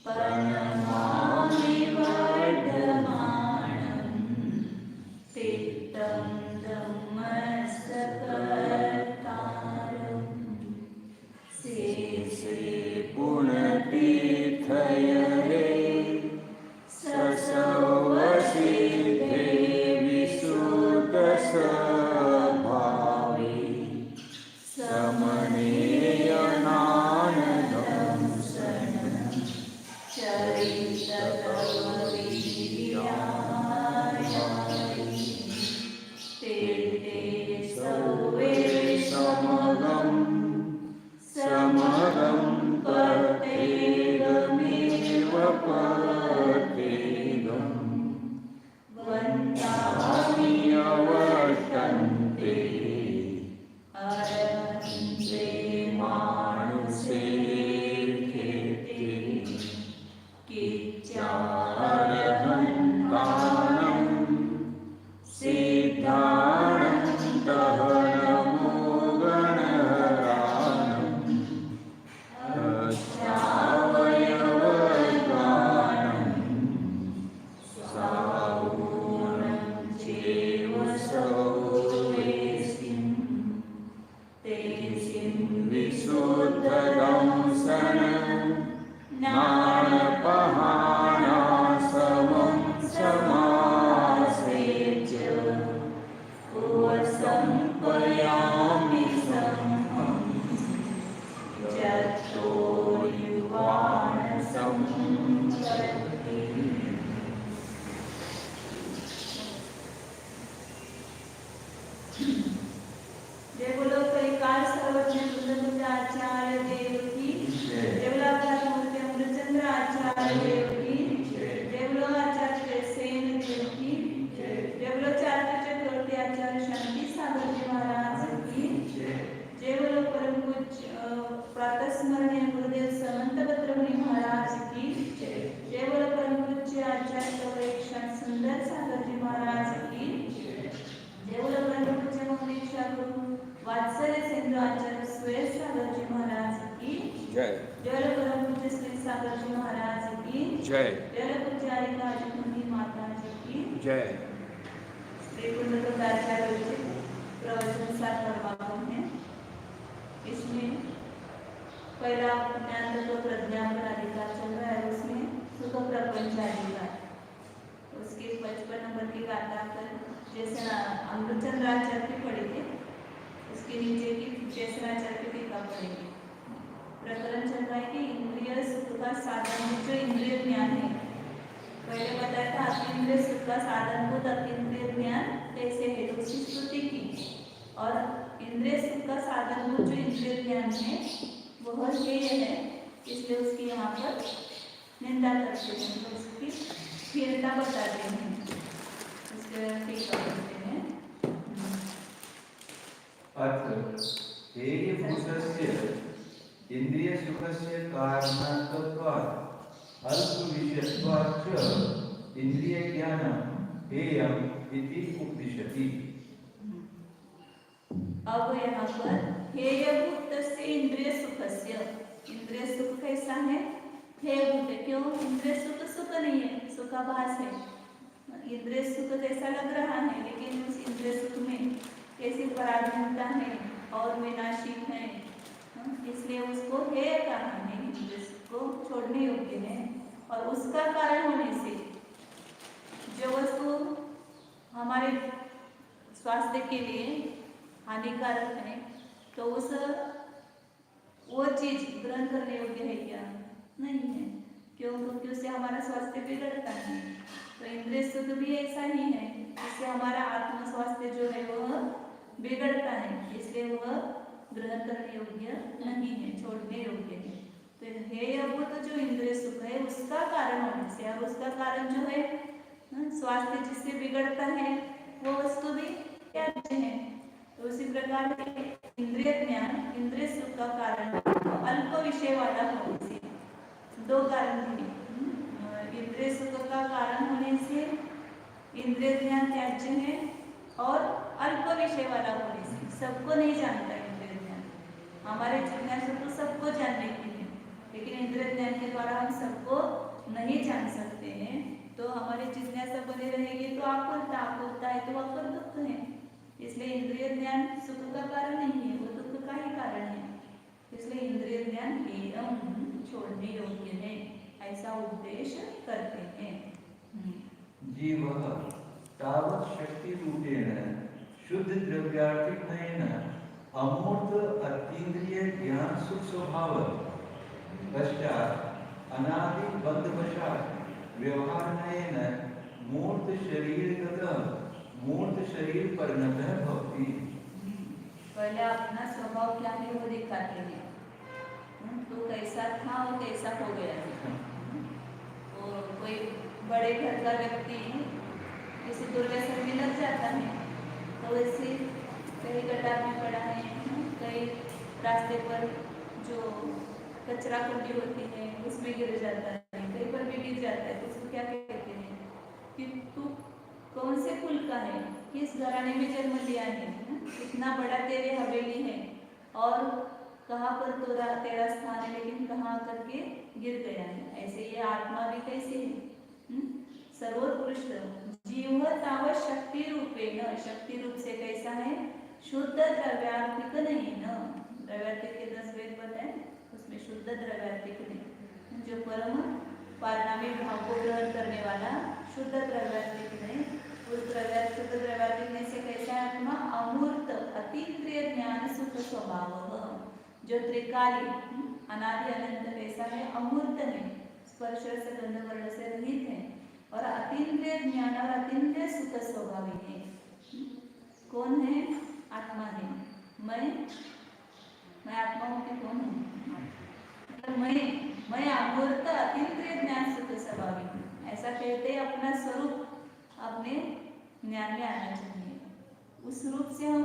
प्रणमामि वर्धमानं तीर्थं धम्मसकर्तारं श्री श्री पुण्यतीर्थयरे ससर्वसिद्धे विशुद्धस्वभावे समनीयनानदं शरणं चरितकर्मवीर्याणि ते ते सर्वे समगं समगं प्रत्येकमेव प्रत्येकं वन्दामि अवर्तन्ते अरहन्ते मानुषे कीर्ति किच्चारहन्तानं सिद्धानन्तहनमो गणहरानं अष्टावयवगानं सावूनं चैव सर्वेसिं तेसिं विशुद्धदंसनं ज्ञानपहानासमं समासेच उपसंपयामि संहं जतो युवान संप्रति। जय बोलो कलिकाल सर्वज्ञ सुंदर आचार्य देव की जय बोलो मूर्ति अमृतचंद्र आचार्य देव की जय बोलो आचार्य सेन देव की जय बोलो चार्य चक्रवर्ती आचार्य शांति सागर जी महाराज की जय बोलो परम पूज्य प्रातः स्मरणीय गुरुदेव समंत भद्रमुनि महाराज की जय बोलो परम पूज्य आचार्य गौरेक्षण सुंदर सागर जी महाराज की जय बोलो परम पूज्य मोक्षागुरु वात्सल्य सिंधु आचार्य स्वेर सागर जी महाराज की जय। जय बोलो परम पूज्य श्री सागर जी महाराज की जय। जय बोलो पूज्य आचार्य माता जी की जय। श्री आचार्य प्रवचन 7वां भाग है। इसमें पहला ज्ञान तत्व प्रज्ञान का अधिकार चल रहा है, उसमें सुख प्रपंच अधिकार, उसके 55 नंबर की गाथा कर जैसे अमृतचंद्र आचार्य की पढ़ी थी, उसके नीचे की जैसे आचार्य की टीका पढ़ेगी। प्रकरण चल रहा है कि इंद्रिय सुख का साधन जो इंद्रिय ज्ञान है, पहले बताया था अतीन्द्रिय सुख का साधनभूत अतीन्द्रिय ज्ञान कैसे है, तो उसकी स्तुति की, और इंद्रिय सुख का साधनभूत जो इंद्रिय ज्ञान है वह हेय है, इसलिए उसकी यहाँ पर निंदा करते हैं, तो उसकी हीनता बताते हैं, उसके टीका करते हैं। हेयभूतस्य इन्द्रियसुखस्य कारणत्वात् अल्पविषयत्वात् च इन्द्रियज्ञानं हेयम् इति उपदिशति। अब यहाँ पर हेयभूतस्य इंद्रिय सुखस्य, इंद्रिय सुख कैसा है, हेयभूत, क्यों? इंद्रिय सुख सुख नहीं है, सुखाभास है। इंद्रिय सुख जैसा लग रहा है, लेकिन उस इंद्रिय सुख में कैसी पराधीनता है और विनाशी है, इसलिए उसको हेय कहा है, इंद्रिय सुख को छोड़ने योग्य है। और उसका कारण होने से जो वस्तु हमारे स्वास्थ्य के लिए हानिकारक है, तो वो चीज ग्रहण करने योग्य है क्या? नहीं है। क्यों? क्योंकि उससे हमारा स्वास्थ्य बिगड़ता है। तो इंद्रिय सुख भी ऐसा ही है, इससे हमारा आत्म स्वास्थ्य जो है वह बिगड़ता है, इसलिए वह ग्रहण करने योग्य नहीं है, छोड़ने योग्य है। तो हेयभूत जो इंद्रिय सुख है उसका कारण होने से, और उसका कारण जो है स्वास्थ्य जिससे बिगड़ता है वो वस्तु भी त्याज्य है। तो उसी प्रकार इंद्रिय ज्ञान इंद्रिय सुख का कारण अल्प विषय वाला होने से, दो कारण थे। इंद्रिय सुख का कारण होने से इंद्रिय ज्ञान त्याज्य है, और अल्प विषय वाला होने से, सबको नहीं जानता इंद्रिय ज्ञान। हमारे जिज्ञासु तो सबको को नहीं जान सकते हैं तो हमारी जिज्ञासा बने रहेगी तो आप होता है तो वह दुख है। इसलिए इंद्रिय ज्ञान सुख का कारण नहीं है, वो दुख का ही कारण है। इसलिए इंद्रिय ज्ञान छोड़ने योग्य है, ऐसा उद्देश्य करते हैं। जीवः तावत् शक्ति रूपेण शुद्ध द्रव्यार्थिकनेन अमूर्त अतीन्द्रिय ज्ञान सुख स्वभाव पश्चात अनादि बद्धवशात् व्यवहारेण मूर्त शरीर परिणतः भवति। पहले अपना स्वभाव क्या है वो दिखाते हैं। तो कैसा था वो कैसा हो गया है। वो कोई बड़े घर का व्यक्ति किसी दुर्व्यसन में लग जाता है तो वैसे कहीं गड्ढा में पड़ा है, कहीं रास्ते पर जो कचरा कुंडी होती है उसमें गिर जाता है, कहीं पर भी गिर जाता है तो उसको क्या कहते हैं कि तू कौन से कुल का है, किस घराने में जन्म लिया है, इतना बड़ा तेरे हवेली है और कहाँ पर तेरा स्थान है लेकिन कहाँ करके गिर गया है। ऐसे ये आत्मा भी कैसे है, सर्वोत्कृष्ट जीव तावत् शक्ति रूपेण, शक्ति रूप से कैसा है, शुद्ध द्रव्यार्थिक नहीं न, द्रव्यार्थिक के 10 वेद बताए उसमें शुद्ध द्रव्यार्थिक नहीं, जो परम पारिणामिक भाव को ग्रहण करने वाला शुद्ध द्रव्यार्थिक नहीं, उस शुद्ध द्रव्यार्थिक नहीं से कैसा है आत्मा, अमूर्त अतीन्द्रिय ज्ञान सुख स्वभाव, जो त्रिकाली अनादि अनंत कैसा है, अमूर्त है, स्पर्श रस गंध वर्ण से रहित है और अतीन्द्रिय ज्ञान और अतीन्द्रिय सुख स्वभावी है। कौन है, आत्मा है। मैं आत्मा हूँ कि कौन हूँ, मैं अमूर्त अतीन्द्रिय ज्ञान सुख स्वभावी हूँ। ऐसा कहते हैं अपना स्वरूप अपने ज्ञान में आना चाहिए। उस रूप से हम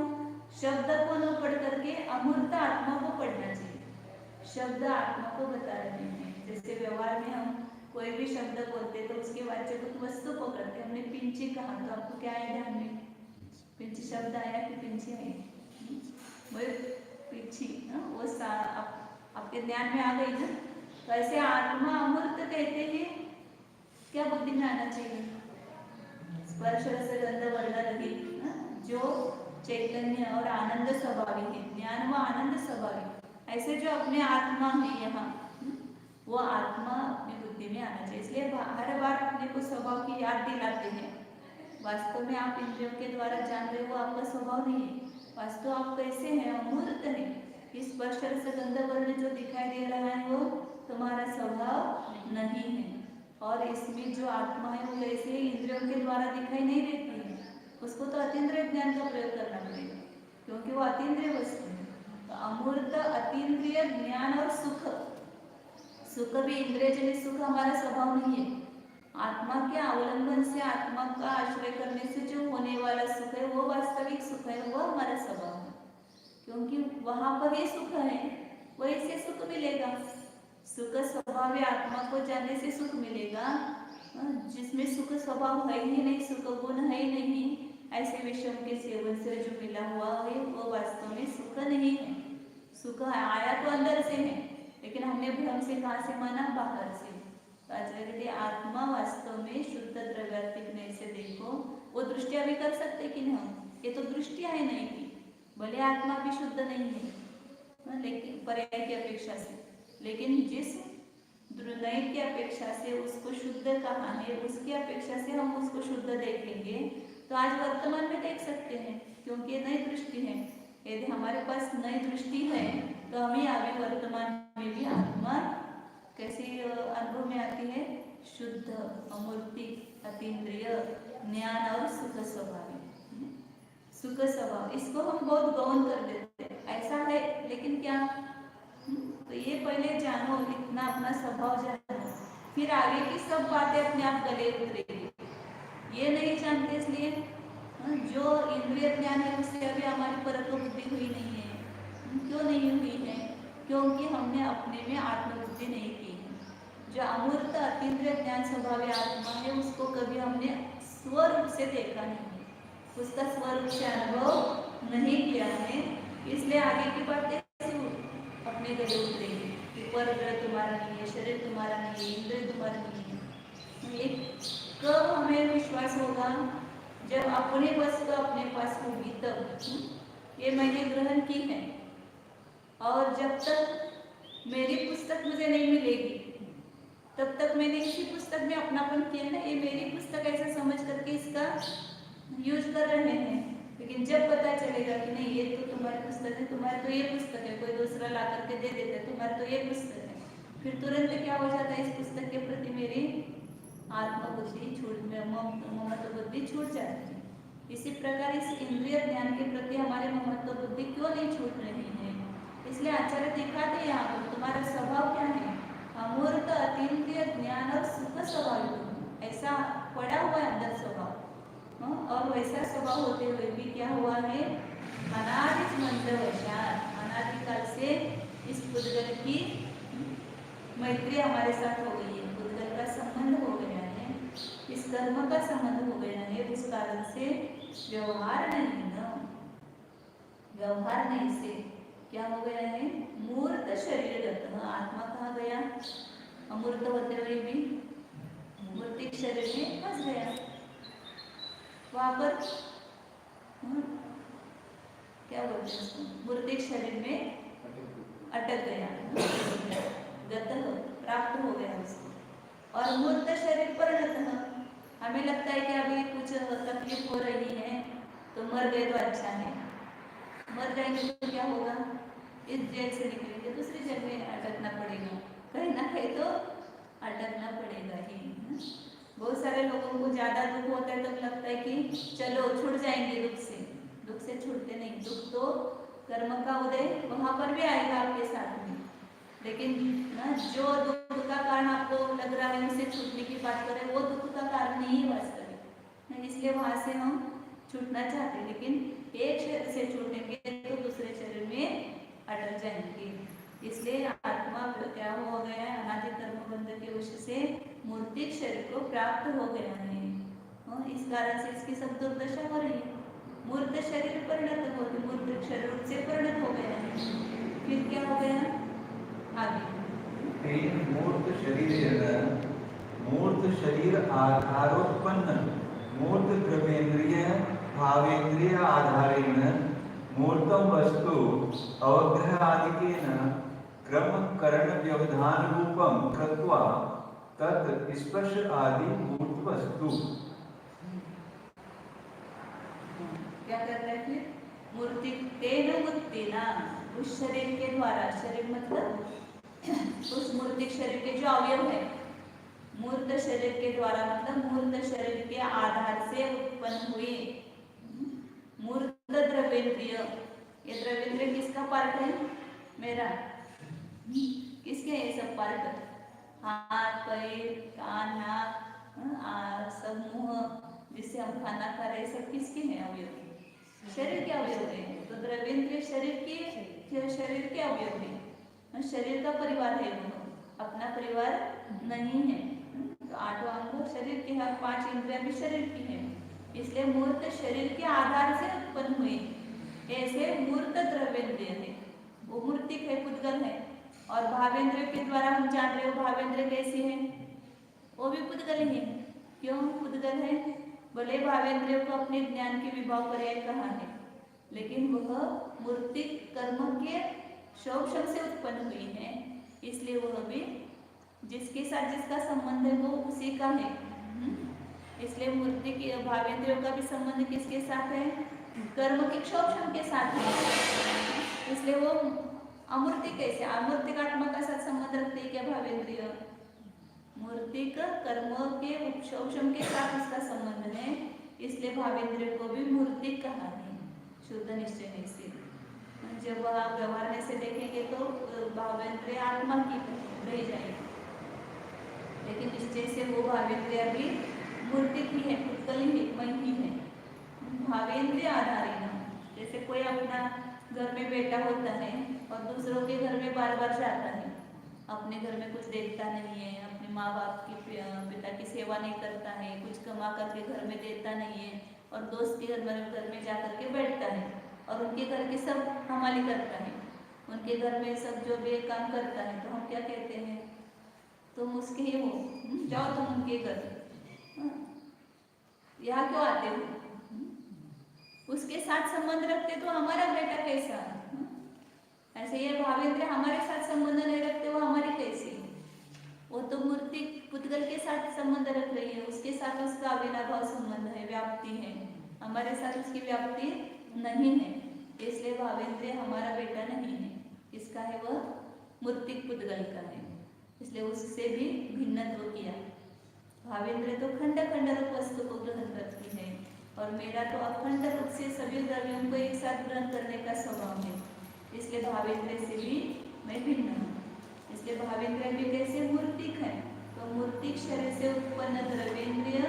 शब्द को न पढ़ करके अमूर्त आत्मा को पढ़ना चाहिए। शब्द आत्मा को बता रहे हैं। जैसे व्यवहार में हम कोई भी शब्द बोलते तो उसके वाच्यभूत वस्तु को करते। हमने पिंची कहा तो आपको क्या आया ध्यान में, पिंची शब्द आया कि पिंची आई, वो पिंची वो आपके ध्यान में आ गई ना। तो ऐसे आत्मा अमूर्त कहते हैं, क्या बुद्धि में आना चाहिए, स्पर्श रस गंध वर्ण रहित, जो चैतन्य और आनंद स्वभावी है, ज्ञान व आनंद स्वभावी। ऐसे जो अपने आत्मा है यहाँ, वो आत्मा अपनी बुद्धि में आना चाहिए। इसलिए हर बार अपने को स्वभाव की याद दिलाते हैं। वास्तव में आप इंद्रियों के द्वारा जान रहे हो आपका स्वभाव नहीं है, वास्तव आप कैसे हैं, अमूर्त है। इस स्पर्श रस गंध वर्ण जो दिखाई दे रहा है वो तुम्हारा स्वभाव नहीं है। और इसमें जो आत्मा है वो कैसे इंद्रियों के द्वारा दिखाई नहीं देती है, उसको तो अतीन्द्रिय ज्ञान का प्रयोग करना पड़ेगा क्योंकि वो अतीन्द्रिय वस्तु है। तो अमूर्त अतीन्द्रिय ज्ञान और सुख, सुख भी इंद्रियजन्य सुख हमारा स्वभाव नहीं है। आत्मा के अवलंबन से, आत्मा का आश्रय करने से जो होने वाला सुख है वो वास्तविक सुख है, वो हमारा स्वभाव है। क्योंकि वहां पर ही सुख है, वही से सुख मिलेगा। सुख स्वभाव आत्मा को जानने से सुख मिलेगा। जिसमें सुख स्वभाव है ही नहीं, सुख गुण है ही नहीं, ऐसे विषयों के सेवन से जो मिला हुआ है वो वास्तव में सुख नहीं है। सुख आया तो अंदर से है, लेकिन हमने भ्रम से कहाँ से माना, बाहर से। तो आज कहते आत्मा वास्तव में शुद्ध द्रव्यात्मिक नहीं से देखो, वो दृष्टिया भी कर सकते कि नहीं, ये तो दृष्टिया है नहीं की, भले आत्मा भी शुद्ध नहीं है लेकिन पर्याय की अपेक्षा से, लेकिन जिस नई की अपेक्षा से उसको शुद्ध कहा है, उसकी अपेक्षा से हम उसको शुद्ध देखेंगे तो आज वर्तमान में देख सकते हैं क्योंकि नई दृष्टि है। यदि हमारे पास नई दृष्टि है तो हमें आगे वर्तमान में भी आत्मा कैसी अनुभव में आती है, शुद्ध अमूर्ति अतीन्द्रिय ज्ञान और सुख स्वभाव। सुख स्वभाव इसको हम बहुत गौण कर देते हैं, ऐसा है लेकिन क्या, तो ये पहले जानो, इतना अपना स्वभाव जानो, फिर आगे की सब बातें अपने आप गले उतरेगी। ये नहीं जानते इसलिए जो इंद्रिय ज्ञान है उससे अभी हमारी परत्व बुद्धि हुई नहीं है। क्यों नहीं हुई है, क्योंकि हमने अपने में आत्मबुद्धि नहीं की है। जो अमूर्त अतीन्द्रिय ज्ञान स्वभाव आत्मा है उसको कभी हमने स्वरूप से देखा नहीं है, उसका स्वरूप से अनुभव नहीं किया है। इसलिए आगे की बातें अपने गले उतरेगी। गर्भ तुम्हारा नहीं है, शरीर तुम्हारा नहीं है, इंद्रिय तुम्हारा नहीं है। ये कब हमें विश्वास होगा? जब अपनी वस्तु अपने पास होगी तब। ये मैंने ग्रहण की है और जब तक मेरी पुस्तक मुझे नहीं मिलेगी तब तक मैंने इसी पुस्तक में अपनापन किया ना, ये मेरी पुस्तक ऐसा समझ करके इसका यूज कर रहे हैं। लेकिन जब पता चलेगा कि नहीं ये तो तुम्हारी पुस्तक है, तुम्हारी तो ये पुस्तक है, कोई दूसरा ला करके दे देता है तुम्हारी तो ये पुस्तक है, फिर तुरंत क्या हो जाता है, इस पुस्तक के प्रति मेरी आत्मबुद्धि ममत्व बुद्धि छूट जाती है। इसी प्रकार इस इंद्रिय ज्ञान के प्रति हमारे ममत्व बुद्धि क्यों नहीं छूट रही है? इसलिए आचार्य दिखाते यहाँ पर तुम्हारा स्वभाव क्या है, अमूर्त अतीन्द्रिय ज्ञान और सुख स्वभाव, ऐसा पड़ा हुआ है अंदर स्वभाव। और वैसा स्वभाव होते हुए भी क्या हुआ है, अनादि मंदवशात, अनादिकाल से इस पुद्गल की मैत्री हमारे साथ हो गई है, पुद्गल का संबंध हो गया है, इस कर्म का संबंध हो गया है, उस कारण से व्यवहार नहीं न, व्यवहार नहीं से क्या हो गया है, मूर्त शरीरगत, आत्मा कहाँ गया, अमूर्त होते हुए भी मूर्तिक शरीर में फंस गया, वहां पर क्या बोलते हैं उसको, मूर्तिक शरीर में अटक गया, गत प्राप्त हो गया उसको। और मूर्त शरीर परिणत, हमें लगता है कि अभी कुछ तकलीफ हो रही है तो मर गए तो अच्छा है, मर जाएंगे तो क्या होगा, इस जेल से निकलेंगे दूसरी जेल में अटकना पड़ेगा, कहीं ना कहीं तो अटकना पड़ेगा ही। बहुत सारे लोगों को ज्यादा दुख होता है तो लगता है कि चलो छूट जाएंगे दुख से, दुख से छूटते नहीं, दुख तो कर्म का उदय वहां पर भी आएगा आपके साथ में, लेकिन ना जो दुख का कारण आपको लग रहा है उससे छूटने की बात करें, वो दुख का कारण नहीं है वास्तविक, इसलिए वहां से हम छूटना चाहते हैं, लेकिन एक शरीर से छूटेंगे तो दूसरे शरीर में अटक जाएंगे। इसलिए आत्मा क्या हो गया है, अनादि कर्म बंध के वश से मूर्तिक शरीर को प्राप्त हो गया है, इस कारण से इसकी सब दुर्दशा हो रही है, मूर्त शरीर परिणत हो, मूर्तिक शरीर से परिणत हो गया है, फिर क्या हो गया आगे, मूर्त शरीर, मूर्त शरीर आधारोत्पन्न मूर्त द्रव्येन्द्रिय भावेन्द्रिय आधारेण मूर्तम वस्तु अवग्रह आदिकेन क्रम करण व्यवधान रूपम कृत्वा तत् स्पर्श आदि मूर्त वस्तु। क्या करता है फिर, मूर्ति तेन मुक्तिना, उस शरीर के द्वारा, शरीर मतलब उस मूर्तिक शरीर के जो अवयव है, मूर्त शरीर के द्वारा मतलब मूर्त शरीर के आधार से उत्पन्न हुए मूर्त द्रव्येंद्रिय, ये द्रव्येंद्रिय किसका पार्ट है, मेरा, किसके ये सब पार्ट, हाथ पैर कान नाक सब मुंह जिससे हम खाना खा रहे सब किसके हैं अवयव, शरीर के अवयव है, तो द्रव्येंद्रिय शरीर के अवयव है, शरीर का परिवार है, वो अपना परिवार नहीं है, तो 8 अंग शरीर के हैं, 5 इंद्रियां भी शरीर की हैं, इसलिए मूर्त शरीर के आधार से उत्पन्न हुए, ऐसे मूर्त द्रव्येंद्रिय है, वो मूर्तिक है, पुद्गल है, और भावेंद्र के द्वारा हम जान रहे हो भावेंद्र कैसे हैं, वो भी पुद्गल ही है, क्यों पुद्गल है, भले भावेंद्र को अपने ज्ञान के विभाव पर्याय कहा है, लेकिन वह मूर्तिक कर्म के शोभशम से उत्पन्न हुई है, इसलिए वह भी जिसके साथ जिसका संबंध है वो उसी का है, इसलिए मूर्ति के भावेंद्रियों का भी संबंध किसके साथ है, कर्म के क्षोभशम के साथ है, इसलिए वो अमूर्ति कैसे, अमूर्तिक आत्मा का साथ संबंध रखते हैं क्या भावेंद्रिय, मूर्तिक कर्म के उपशोभशम के साथ उसका संबंध है, इसलिए भावेंद्रिय को भी मूर्तिक कहा है, शुद्ध निश्चय से। जब आप व्यवहार से देखेंगे तो भावेंद्रिय आत्मा की रह जाएगी, लेकिन निश्चय से वो भावेंद्रिय भी मूर्तिक ही है, पुद्गल ही है, भावेंद्रिय आधारित, जैसे कोई अपना घर में बैठा होता है और दूसरों के घर में बार बार जाता है, अपने घर में कुछ देखता नहीं है, अपने माँ बाप की पिता की सेवा नहीं करता है, कुछ कमा करके घर में देता नहीं है, और दोस्त के घर में जा करके बैठता है और उनके घर के सब हमाली करता है, उनके घर में सब जो भी काम करता है तो हम क्या कहते हैं, तुम उसके ही हो, जाओ तुम उनके घर, यहाँ क्यों आते हो? उसके साथ संबंध रखते तो हमारा बेटा कैसा? ऐसे ये भावेंद्र हमारे साथ संबंध नहीं रखते, वो हमारी कैसी? वो तो मूर्ति पुद्गल के साथ संबंध रख रही है, उसके साथ उसका अविनाभाव संबंध है, व्याप्ति है। हमारे साथ उसकी व्याप्ति नहीं है, इसलिए भावेंद्र हमारा बेटा नहीं है। किसका है? वह मूर्तिक पुद्गल का है, इसलिए उससे भी भिन्नत्व किया। भावेंद्र तो खंड खंड रूप वस्तु को ग्रहण करती है और मेरा तो अखंड रूप से सभी द्रव्यों को एक साथ ग्रहण करने का स्वभाव है, इसलिए भावेंद्र से भी मैं भिन्न हूँ। इसलिए भावेंद्र भी कैसे? मूर्तिक है, तो मूर्तिक शरीर से उत्पन्न द्रव्येंद्रिय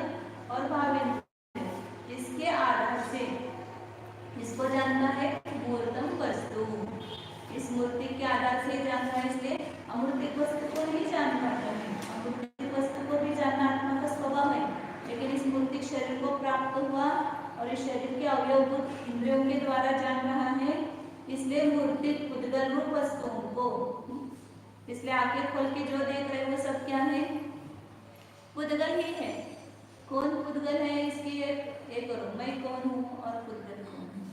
और भावेंद्र, इसके आधार से इसको जानता है मूर्तम वस्तु। इस मूर्ति के आधार से जानता है, इसलिए अमूर्तिक वस्तु को नहीं जान पाता है। अमूर्तिक वस्तु को भी जानना आत्मा का स्वभाव है, लेकिन इस मूर्तिक शरीर को प्राप्त हुआ और इस शरीर के अवयवभूत इंद्रियों के द्वारा जान रहा है, इसलिए मूर्तिक पुद्गल रूप वस्तुओं को, इसलिए आंखें खोल के जो देख रहे वो सब क्या है? पुद्गल ही है। कौन पुद्गल है? इसकी एक करो, मैं कौन हूँ और पुद्गल कौन हूँ।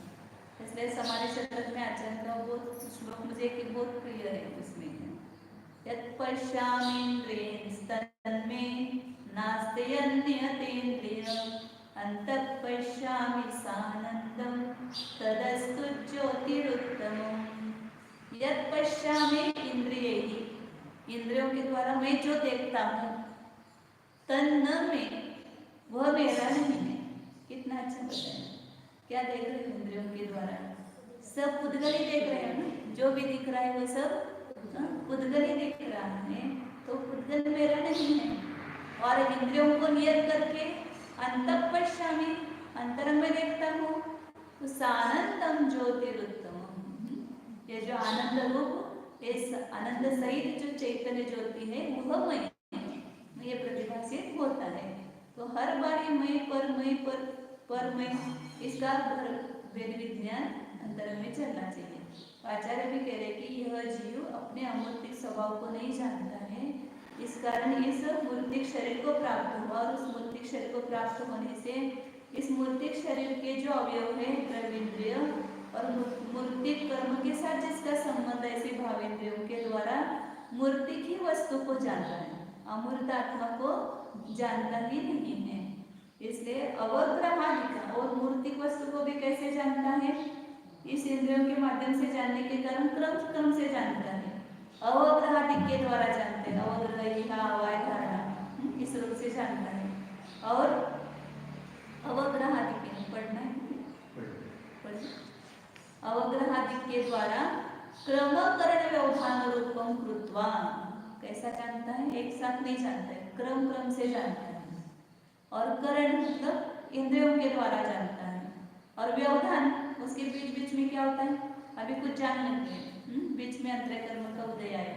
इसलिए समाधि शतक में आचार्य का वो श्लोक मुझे एक बहुत प्रिय है, उसमें यत् पश्यामीन्द्रियस्तन्मे नास्त्यन्यतेन्द्रियम् अन्तः पश्यामि सानन्दं तदस्तु ज्योतिरुत्तमम्। यत् पश्यामि इंद्रियैः, इंद्रियों के द्वारा मैं जो देखता हूँ, तन्न में, वह मेरा नहीं है। कितना अच्छा बताया, क्या देख रहे हैं? इंद्रियों के द्वारा सब पुद्गल ही देख रहे हैं ना, जो भी दिख रहा है वो सब पुद्गल ही दिख रहा है, तो पुद्गल मेरा नहीं है। और इंद्रियों को नियत करके अंतः पश्यामि, अंतरंग में देखता हूँ, तो सानंदम ज्योतिरुत्तमम्, ये जो आनंद रूप, इस आनंद सहित जो चैतन्य ज्योति है वह मैं, ये प्रतिभासित होता है। तो हर बार ये मैं पर मैं, इसका वेद विज्ञान अंतर में चलना चाहिए। आचार्य भी कह रहे कि यह जीव अपने अमूर्तिक स्वभाव को नहीं जानता है, इस कारण इस मूर्तिक शरीर को प्राप्त हुआ और उस मूर्तिक शरीर को प्राप्त होने से इस मूर्तिक शरीर के जो अवयव है द्रव्येंद्रिय और मूर्तिक कर्म के साथ जिसका संबंध ऐसे भावेंद्रियों के द्वारा मूर्तिक ही वस्तु को जानता है, अमूर्त आत्मा को जानता ही नहीं है। इसलिए अवग्रहादिका और मूर्तिक वस्तु को भी कैसे जानता है? इस इंद्रियों के माध्यम से जानने के कारण क्रम से जानता है। अवग्रहादिक के द्वारा जानते हैं, अवग्रह अवाय धारणा, इस रूप से जानता है। और अवग्रहादिक पढ़ना है, अवग्रहादिक के द्वारा क्रमकरण व्यवधान रूपम कृत्वा, कैसा जानता है? एक साथ नहीं जानता है, क्रम से जानता है। और करण मतलब इंद्रियों के द्वारा जानता है, और व्यवधान उसके बीच में क्या होता है? अभी कुछ जान लेते हैं, बीच में अंतरय कर्म का उदय आया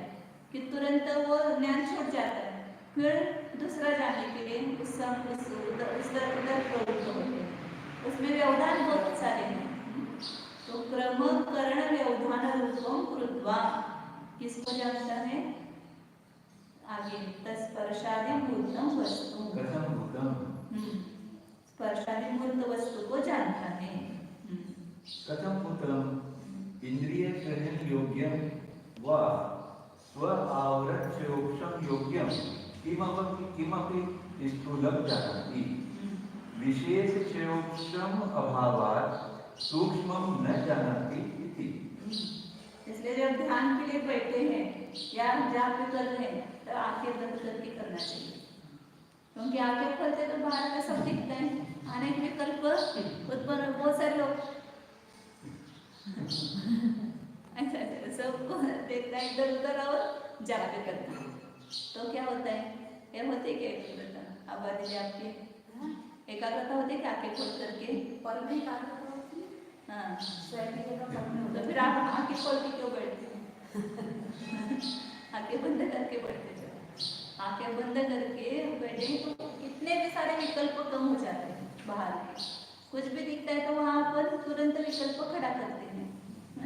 कि तुरंत वो ज्ञान छूट जाता है, फिर दूसरा जानने के लिए उधर प्रवृत्त होते हैं, उसमें व्यवधान बहुत सारे हैं। तो क्रमकरण व्यवधान रूपम कृत्वा, किसको जानता है? आगे तत्स्पर्शादि मूर्तम वस्तु, स्पर्शादि मूर्त वस्तु को जानता है। कथम पुत्रम इंद्रिय ग्रहण योग्यम व स्व आवृत्योक्षम योग्यम किमपि स्थूलं जानाति विशेष चयोक्षम अभावात् सूक्ष्मं न जानाति इति। इसलिए जब ध्यान के लिए बैठे हैं या जाप कर रहे हैं तो आंखें बंद करके करना चाहिए, क्योंकि आंखें खोलते तो बाहर का सब दिखता है, अनेक विकल्प उत्पन्न, बहुत सारे लोग सबको देखना इधर उधर और जाप करना, तो क्या होता है? ये होते क्या एकाग्रता? आबादी आपकी एकाग्रता होती है कि आंखें खोल करके पर में एकाग्रता होती है। हाँ, तो फिर आप आंखें खोल के क्यों बैठते हैं? आंखें बंद करके बैठते जाओ, आंखें बंद करके बैठे तो कितने भी सारे विकल्प कम हो जाते हैं। बाहर कुछ भी दिखता है तो वहाँ पर तुरंत विकल्प खड़ा करते हैं,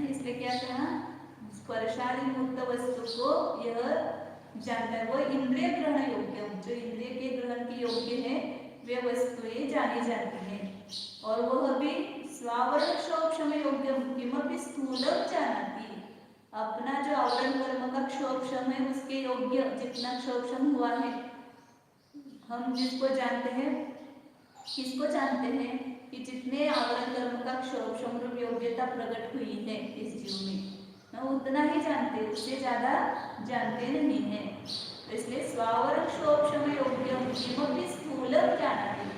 इसलिए क्या कहा? स्पर्शादि मुक्त वस्तु को यह जानता है, वो इंद्रिय ग्रहण योग्य, जो इंद्रिय के ग्रहण की योग्य है वे वस्तुएं जानी जाती हैं। और वह भी स्वावरण क्षोभम योग्य किमपि स्थूलम जानाति, अपना जो आवरण कर्म का क्षोभम है उसके योग्य जितना क्षोभम हुआ है, हम जिसको जानते हैं, किसको जानते हैं कि जितने आवरण कर्म का क्षोभम रूप योग्यता प्रकट हुई है इस जीव में, हम उतना ही जानते हैं, उससे ज्यादा जानते नहीं है। तो इसलिए स्वावरण क्षोभम योग्य किमपि स्थूलम जानाति,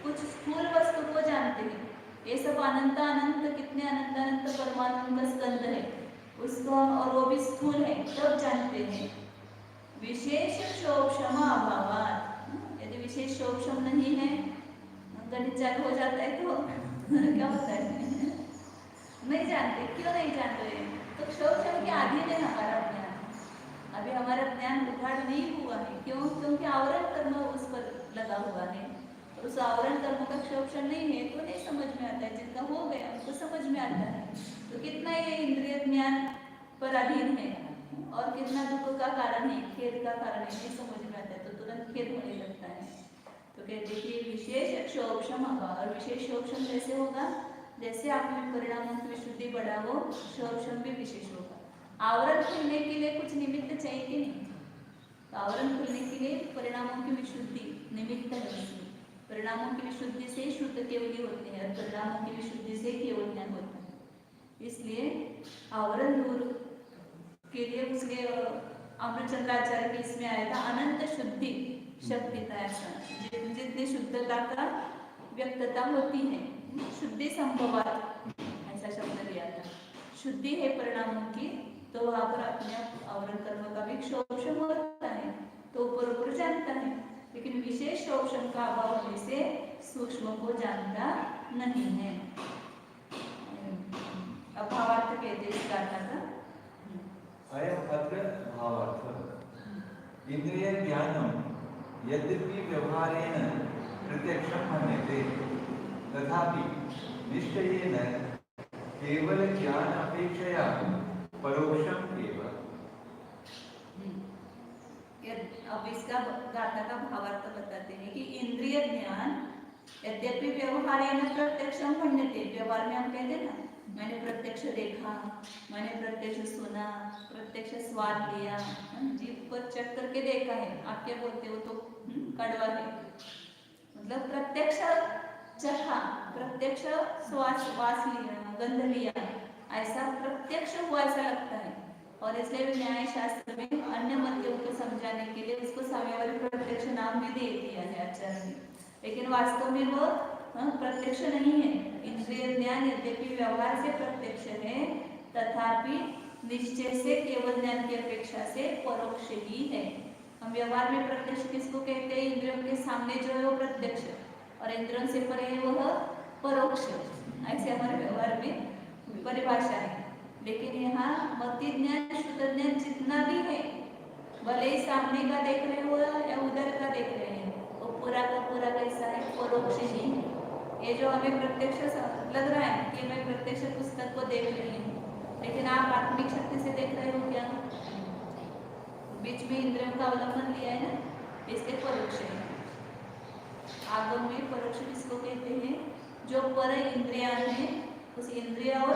कुछ स्थूल वस्तु को जानते हैं। ये सब अनंत अनंत, कितने अनंत अनंत परमाणु का स्कंद है उसको, और वो भी स्थूल है तब जानते हैं। विशेष क्षोभम अभावात्, यदि विशेष क्षोभम नहीं है, गणित चालू हो जाता है तो क्या होता है नहीं जानते। क्यों नहीं जानते? तो क्षोभम के अधीन है हमारा ज्ञान, अभी हमारा ज्ञान उघाड़ नहीं हुआ है। क्यों? क्योंकि आवरण कर्म उस पर लगा हुआ है, उस आवरण कर्म का क्षोभम नहीं है तो नहीं समझ में आता है। जितना हो गया उनको समझ में आता है। तो कितना ये इंद्रिय ज्ञान पर अधीन है और कितना दुख का कारण है, खेद का कारण है, नहीं समझ में आता है तो तुरंत खेद होने लगता है। तो कहते हैं कि विशेष क्षोभम अभाव, और विशेष क्षोभम कैसे होगा? जैसे आप में परिणामों की विशुद्धि बढ़ा हो, क्षोभम भी विशेष होगा। आवरण खुलने के लिए कुछ निमित्त चाहिए कि नहीं? तो आवरण खुलने के लिए परिणामों की विशुद्धि निमित्त है उसमें। परिणामों की विशुद्धि से शुद्ध केवली होते हैं और परिणामों की विशुद्धि से केवल ज्ञान होता है। इसलिए आवरण दूर के लिए उसके अमृतचंद्राचार्य के इसमें आया था अनंत शुद्धि शक्ति था। ऐसा जितनी शुद्धता का व्यक्तता होती है, शुद्धि संभवात ऐसा शब्द दिया था। शुद्धि है परिणामों की, तो वहां पर अपने आवरण कर्म का भी क्षोभम होता है तो ऊपर ऊपर जानता है, लेकिन विशेष क्षोभम का अभाव होने से सूक्ष्म को जानता नहीं है। अभावार्थ कहते इस गाथा का। अयम् अत्र भावार्थः। इंद्रिय ज्ञानम यद्यपि व्यवहारेण प्रत्यक्षं मन्यते, तथापि निश्चयेन केवल ज्ञान अपेक्षया परोक्षम् एव। अब इसका गाथा का भावार्थ बताते हैं कि इंद्रिय ज्ञान यद्यपि व्यवहारेण प्रत्यक्षं मन्यते, व्यवहार में हम कहते हैं ना, मैंने प्रत्यक्ष देखा, मैंने प्रत्यक्ष सुना, प्रत्यक्ष स्वाद लिया, जीभ पर चख करके देखा है। आप क्या बोलते हो? तो कड़वा है, मतलब प्रत्यक्ष चखा, प्रत्यक्ष वास लिया, गंध लिया, ऐसा प्रत्यक्ष हुआ ऐसा लगता है। और इसलिए न्याय शास्त्र में अन्य मतों को समझाने के लिए उसको साम्यवादी प्रत्यक्ष नाम भी दे दिया है आचार्य ने, लेकिन वास्तव में वो प्रत्यक्ष नहीं है। इंद्रिय ज्ञान यद्यपि व्यवहार से प्रत्यक्ष है, तथापि निश्चय से केवल ज्ञान की अपेक्षा से परोक्ष ही है। हम व्यवहार में प्रत्यक्ष किसको कहते हैं? इंद्रियों के सामने जो है वो प्रत्यक्ष, और इंद्रियों से परे है वह परोक्ष। ऐसे हमारे व्यवहार में परिभाषा है। लेकिन यहाँ मति ज्ञान, शुद्ध ज्ञान जितना भी है, भले ही सामने का देख रहे हो या उधर का देख रहे हैं, वो पूरा का पूरा कैसा है? परोक्ष ही है। ये जो हमें प्रत्यक्ष लग रहा है कि मैं प्रत्यक्ष पुस्तक को देख रही हूँ, लेकिन आप आत्मिक शक्ति से देख रहे हो क्या? बीच में इंद्रियों का अवलंबन लिया है ना, इसके परोक्ष है। आगम में परोक्ष किसको कहते हैं? जो पर इंद्रिया है, उस इंद्रिय और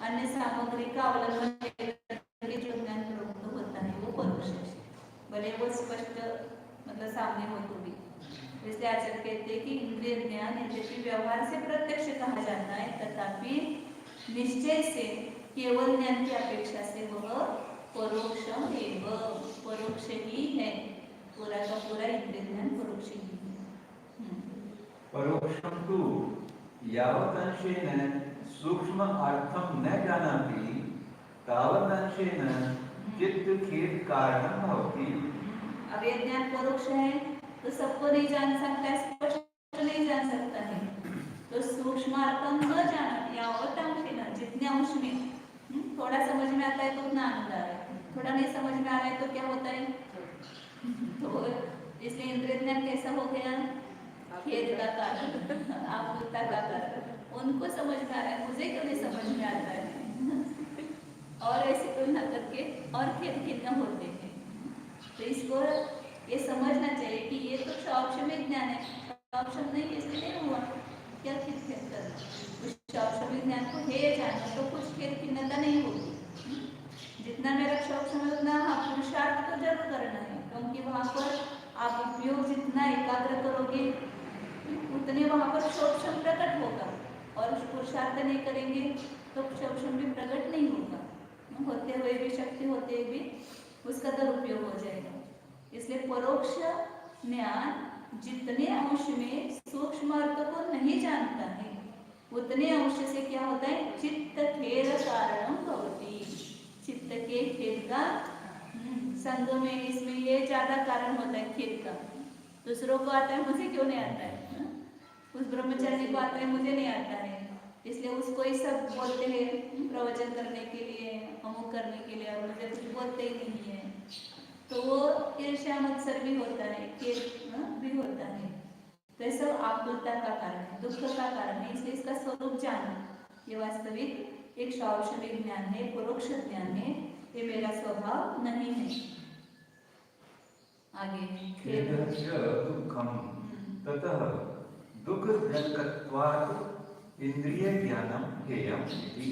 अन्य सामग्री का अवलंबन करके जो ज्ञान प्रवृत्त होता है वो परोक्ष है, भले वो स्पष्ट मतलब सामने हो तो भी। इसलिए आचार्य कहते हैं कि इंद्रिय ज्ञान यद्यपि व्यवहार से प्रत्यक्ष कहा जाता है, तथापि निश्चय से केवल ज्ञान की अपेक्षा से वह परोक्ष एवं परोक्ष ही है। पूरा का पूरा इंद्रिय ज्ञान परोक्ष ही है। परोक्षं तु यावदंशेन सूक्ष्म अर्थं न जानाति, तावदंशेन चित्त खेद कारणं भवति। अब ये ज्ञान परोक्ष है तो सबको नहीं जान सकता, स्पष्ट नहीं जान सकता है। तो सूक्ष्म अर्थम न जाना, यावत अंशेन, जितने अंश में थोड़ा समझ में आता है तो उतना आनंद आ रहा है, थोड़ा नहीं समझ में आ रहा है तो क्या होता है? तो इसलिए इंद्रिय ज्ञान कैसा हो गया? खेद का कारण, आकुलता का कारण। उनको समझ में आ रहा है, मुझे क्यों नहीं समझ में आता है? और ऐसी तुलना करके और खेद खिन्न होते हैं। तो इसको ये समझना चाहिए कि ये तो क्षौक्षम ज्ञान है, क्षौक्षम नहीं इसलिए नहीं हुआ, क्या खेद करना, उस क्षौक्षम ज्ञान को हे जाना तो कुछ खेद खिन्नता नहीं होगी। जितना मेरा क्षौक्षम है उतना हाँ पुरुषार्थ तो जरूर करना है, क्योंकि वहाँ पर आप उपयोग जितना एकाग्र करोगे उतने वहाँ पर क्षौक्षम प्रकट होगा, और पुरुषार्थ नहीं करेंगे तो क्षौक्षम भी प्रकट नहीं होगा, होते हुए भी शक्ति होते हुए भी उसका दुरुपयोग हो जाएगा। इसलिए परोक्ष ज्ञान जितने अंश में सूक्ष्म अर्थ को नहीं जानता है उतने अंश से क्या होता है, चित्त खेद कारणम भवति, चित्त के खेद का संग में इसमें ये ज्यादा कारण होता है खेद का। दूसरों को आता है मुझे क्यों नहीं आता है, उस ब्रह्मचारी को आता है मुझे नहीं आता है, इसलिए उसको ही सब बोलते हैं प्रवचन करने के लिए, अमुक करने के लिए, और मुझे कुछ बोलते ही नहीं है, तो वो ईर्ष्या मत्सर भी होता है, खेद भी होता है। तो ये सब आकुलता का कारण है, दुख का कारण है, इसलिए इसका स्वरूप जानना, ये वास्तविक एक स्वावशमिक ज्ञान है, परोक्ष ज्ञान है, ये मेरा स्वभाव नहीं है। आगे खेदस्य दुःखं ततः दुःखजनकत्वात् इंद्रिय ज्ञानम हेयम इति।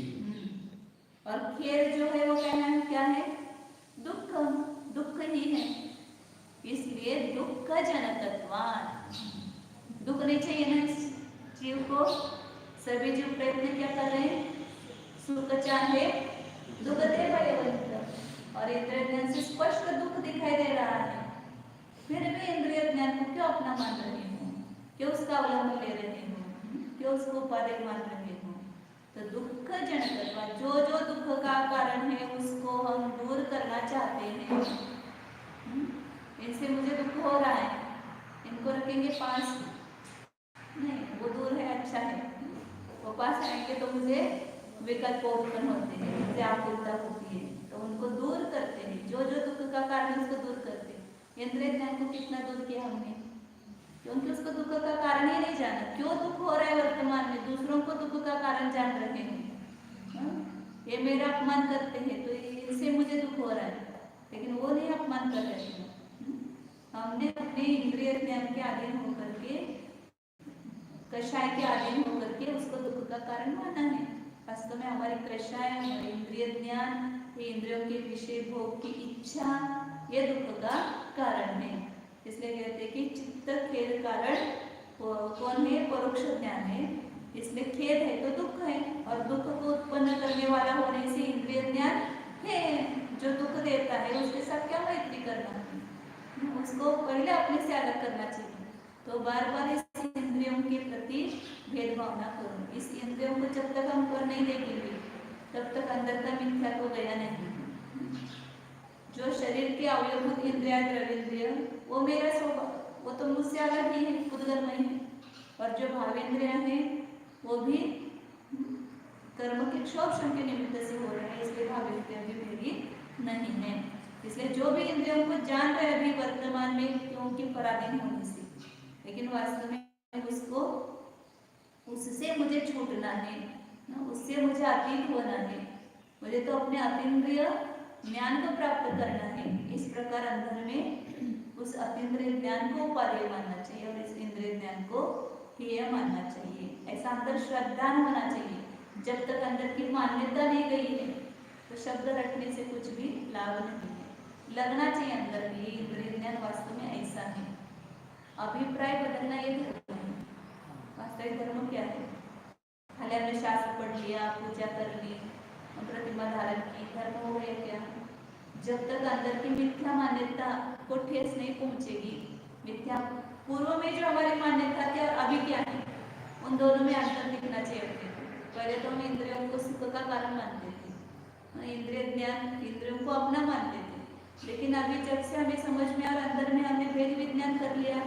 और खेद जो है वो क्या है, दुख, दुख ही है, इसलिए दुख जनकत्वात्, दुख नहीं चाहिए ना इस जीव को, सभी जीव प्रयत्न क्या कर रहे हैं, सुख चाहे दुख दे भयवंत, और इंद्रिय ज्ञान से स्पष्ट दुख दिखाई दे रहा है, फिर भी इंद्रिय ज्ञान को क्यों अपना मान रहे हो, क्यों उसका अवलंबन ले रहे हो, क्यों उसको उपादेय मान रहे हो। तो दुख जनकत्वात्, जो जो दुख का कारण है उसको हम दूर करना चाहते हैं, इनसे मुझे दुख हो रहा है, इनको रखेंगे पास, नहीं वो दूर है अच्छा है, वो पास आएंगे तो मुझे विकल्प उत्पन्न होते हैं, मुझे आकुलता होती है, तो उनको दूर करते हैं, जो जो दुख का कारण है उसको दूर करते हैं। इंद्रिय ज्ञान को कितना दूर किया हमने, क्योंकि उसको दुख का कारण ही नहीं जाना, क्यों दुख हो रहा है वर्तमान में, दूसरों को दुख का कारण जान रहे हैं, ये मेरा अपमान करते हैं तो इनसे मुझे दुख हो रहा है, लेकिन वो नहीं अपमान कर रहे हैं, हमने अपने इंद्रिय ज्ञान के अधीन होकर के, कषाय के अधीन होकर के उसको दुख का कारण माना है। वास्तव में हमारी कषाय, हमारे इंद्रिय ज्ञान, ये इंद्रियों के विषय भोग की इच्छा, ये दुख का कारण है। इसलिए कहते हैं कि चित्त खेद कारण कौन है, परोक्ष ज्ञान है, इसलिए खेद है तो दुख है, और दुख को उत्पन्न करने वाला होने से इंद्रिय ज्ञान है, जो दुख देता है उसके साथ क्या मैत्री करना है, उसको पहले अपने से अलग करना चाहिए। तो बार बार इस इंद्रियों के प्रति भेदभाव न करो, इस इंद्रियों को जब तक हम कर नहीं देखेंगे तब तक अंदर का मिथ्या तो गया नहीं। जो शरीर के अवयवभूत इंद्रिया द्रव्येंद्रिय वो मेरा स्वभाव, वो तो मुझसे अलग ही है, खुदगर्म है, और जो भावेंद्रिय है वो भी कर्म के क्षोभन के निमित्त से हो रहा है, इसलिए भावेंद्रिय भी मेरी नहीं है। इसलिए जो भी इंद्रियों को जान रहे अभी वर्तमान में क्योंकि पराधीन होने से, लेकिन वास्तव में उसको, उससे मुझे छूटना है, उससे मुझे अतीत होना है, मुझे तो अपने अतीन्द्रिय ज्ञान को प्राप्त करना है। इस प्रकार अंदर में उस अतीन्द्रिय ज्ञान को उपादेय मानना चाहिए और इस इंद्रिय ज्ञान को हेय मानना चाहिए, ऐसा अंदर श्रद्धा होना चाहिए। जब तक अंदर की मान्यता नहीं गई है तो शब्द रटने से कुछ भी लाभ नहीं है, लगना चाहिए अंदर में ये इंद्रिय ज्ञान वास्तव में ऐसा है। अभिप्राय बदलना ये धर्म है, वास्तविक धर्म क्या है, खाली हमने शास्त्र पढ़ लिया, पूजा कर ली, प्रतिमा धारण की, धर्म हो गया क्या? जब तक अंदर की मिथ्या मान्यता को ठेस नहीं पहुंचेगी, मिथ्या पूर्व में जो हमारी मान्यता थी और अभी क्या है, उन दोनों में अंतर दिखना चाहिए। पहले तो हम इंद्रियों को सुख का कारण मानते थे, इंद्रिय ज्ञान इंद्रियों को अपना मानते थे, लेकिन अभी जब से हमें समझ में और अंदर में हमने भेद विज्ञान कर लिया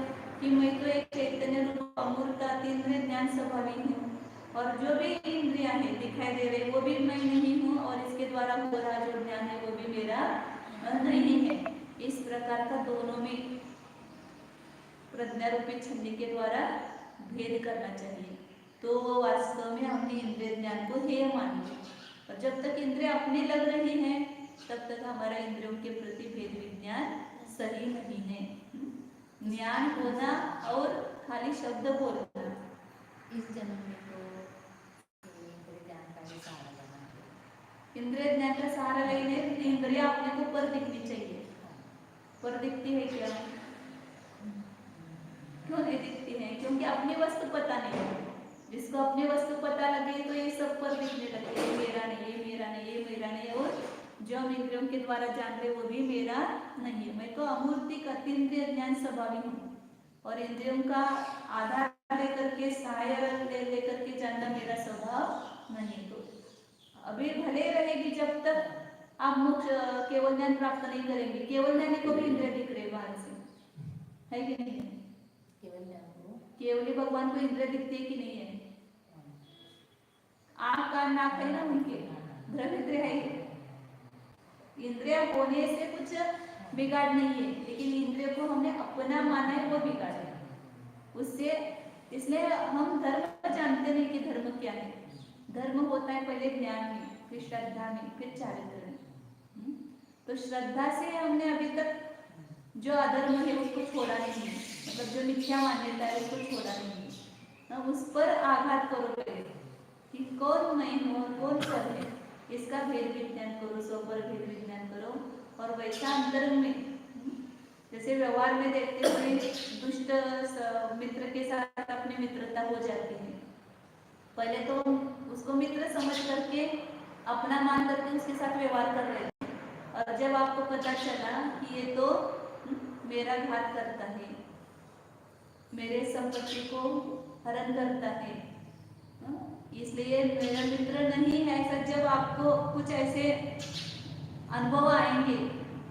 कि मैं तो एक चैतन्य रूप अमूर्त अतीन्द्रिय ज्ञान स्वभावी हूँ, और जो भी इंद्रियां हैं दिखाई दे रहे वो भी मैं नहीं हूँ, और इसके द्वारा हो रहा जो ज्ञान है वो भी मेरा नहीं है। इस प्रकार का दोनों में प्रज्ञा रूपी छन्नी के द्वारा भेद करना चाहिए, तो वो वास्तव में हमने इंद्रिय ज्ञान को हेय मान लिया। और जब तक इंद्रिय अपनी लग रही हैं तब तक हमारा इंद्रियों के प्रति भेद विज्ञान सही नहीं है। ज्ञान होना और खाली शब्द बोलना। इस जन्म में तो इंद्रिय ज्ञान का ही सहारा लेना है। इंद्रिय ज्ञान का सहारा लेने इंद्रिया अपने को पर दिखनी चाहिए। पर दिखती है क्या? क्यों नहीं दिखती है? क्योंकि अपनी वस्तु पता नहीं है। जिसको अपनी वस्तु पता लगे तो ये सब पर दिखने लगते हैं, मेरा नहीं, ये मेरा नहीं, ये मेरा नहीं, और जो हम इंद्रियों के द्वारा जान रहे वो भी मेरा नहीं है। मैं तो अमूर्तिक अतीन्द्रिय ज्ञान स्वभावी हूँ और इंद्रियों का आधार लेकर के सहाय लेकर के जानना मेरा स्वभाव नहीं। तो अभी भले रहेगी जब तक आप मोक्ष केवल ज्ञान प्राप्त नहीं करेंगे। केवल ज्ञानी को भी इंद्रिय दिख रहे बाहर से, है कि नहीं? केवल ज्ञान को केवली भगवान को इंद्रिय दिखती है कि नहीं है? आँख कान नाक है ना उनके, धर्म इंद्रिय है। इंद्रिय होने से कुछ बिगाड़ नहीं है, लेकिन इंद्रिय को हमने अपना माना है वो बिगाड़ है उससे। इसलिए हम धर्म जानते नहीं कि धर्म क्या है। धर्म होता है पहले ज्ञान में, फिर श्रद्धा में, फिर चारित्र में। तो श्रद्धा से हमने अभी तक जो अधर्म है उसको छोड़ा नहीं है, मतलब जो मिथ्या मान्यता है उसको छोड़ा नहीं है। उस पर आघात करो पहले कि कौन मैं हूँ और कौन सब है, इसका भेद विज्ञान करो, सो पर भेद विज्ञान करो। और वैसा अंतर में जैसे व्यवहार में देखते हुए दुष्ट मित्र के साथ अपनी मित्रता हो जाती है। पहले तो उसको मित्र समझ करके अपना मान करके उसके साथ व्यवहार कर रहे थे, और जब आपको पता चला कि ये तो मेरा घात करता है, मेरे संपत्ति को हरण करता है, इसलिए मेरा मित्र नहीं है, ऐसा जब आपको कुछ ऐसे अनुभव आएंगे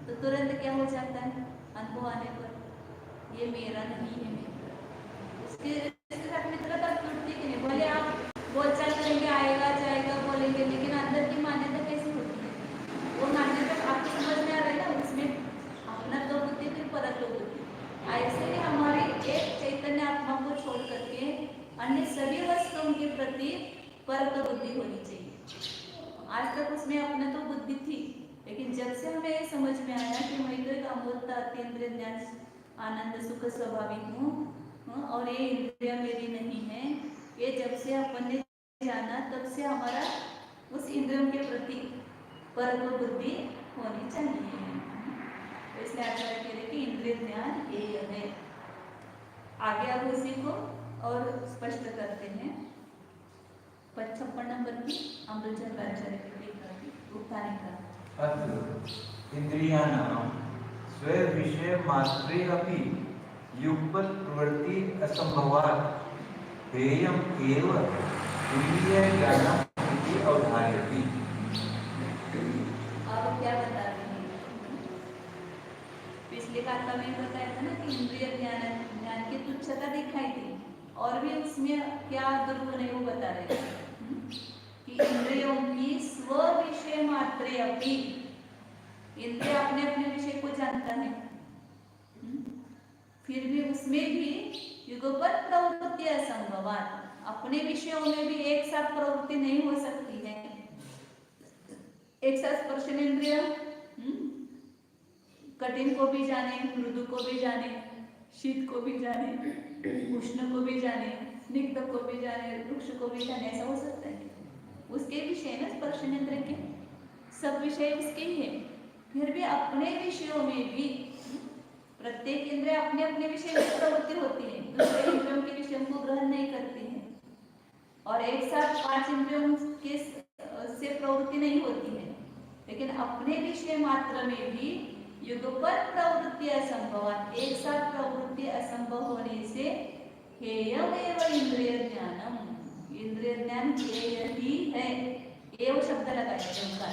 तो तुरंत क्या हो जाता है? अनुभव आने पर ये मेरा नहीं है मित्र, उसके साथ मित्रता टूटती कि नहीं? भले आप बोलचाल करेंगे, आएगा जाएगा बोलेंगे, लेकिन अंदर की मान्यता कैसी होती है? वो मान्यता आपको समझ में आ रहा है ना, उसमें अपना तो बुद्धि फिर परक बुद्धि। ऐसे ही हमारी एक चैतन्य आत्मा को छोड़ करके अन्य सभी वस्तुओं के प्रति परक बुद्धि होनी चाहिए। आज तक उसमें अपना तो बुद्धि थी, लेकिन जब से हमें ये समझ में आया कि मैं तो एक अमूर्त अतीन्द्रिय ज्ञान आनंद सुख स्वभावी हूँ और ये इंद्रिया मेरी नहीं है, ये जब से अपन ने जाना तब से हमारा उस इंद्रियों के प्रति परक बुद्धि होनी चाहिए। तो इसलिए आचार्य कह रहे कि इंद्रिय ज्ञान ये है। आगे अब उसी को और स्पष्ट करते हैं। 56 नंबर की अमृतचंद्राचार्य की उत्थानी का अत्र इंद्रियाणां स्व विषय मात्रे अपि युगपत् प्रवृत्ति असंभवात् हेयम् एव इंद्रिय ज्ञानम् इति अवधारयति। अब क्या बता रहे हैं? पिछले काल में बताया था ना कि इंद्रिय ज्ञान की तुच्छता दिखाई दी, और भी उसमें क्या दुर्गुण है वो बता रहे हैं कि इंद्रियों की स्व विषय मात्रे अपनी, इंद्रिय अपने अपने विषय को जानता है, फिर भी उसमें भी युगपत् प्रवृत्ति असंभवात्, अपने विषयों में भी एक साथ प्रवृत्ति नहीं हो सकती है। एक साथ स्पर्शनेंद्रिय कठिन को भी जाने, मृदु को भी जाने, शीत को भी जाने, उष्ण को भी जाने, स्निग्ध को भी जाने, वृक्ष को भी जाने, ऐसा हो सकता है? उसके विषय ना स्पर्शनेंद्र के सब विषय उसके ही है। फिर भी अपने विषयों में भी प्रत्येक इंद्रिय अपने अपने विषय में प्रवृत्ति होती है, दूसरे इंद्रियों के विषयों को ग्रहण नहीं करती है, और एक साथ 5 इंद्रियों के से प्रवृत्ति नहीं होती है। लेकिन अपने विषय मात्र में भी युगपत् प्रवृत्ति असंभवात्, एक साथ प्रवृत्ति असंभव होने से हेयम् एव इंद्रिय ज्ञानम, इंद्रिय ज्ञान हेय ही है। एव शब्द लगाया उनका,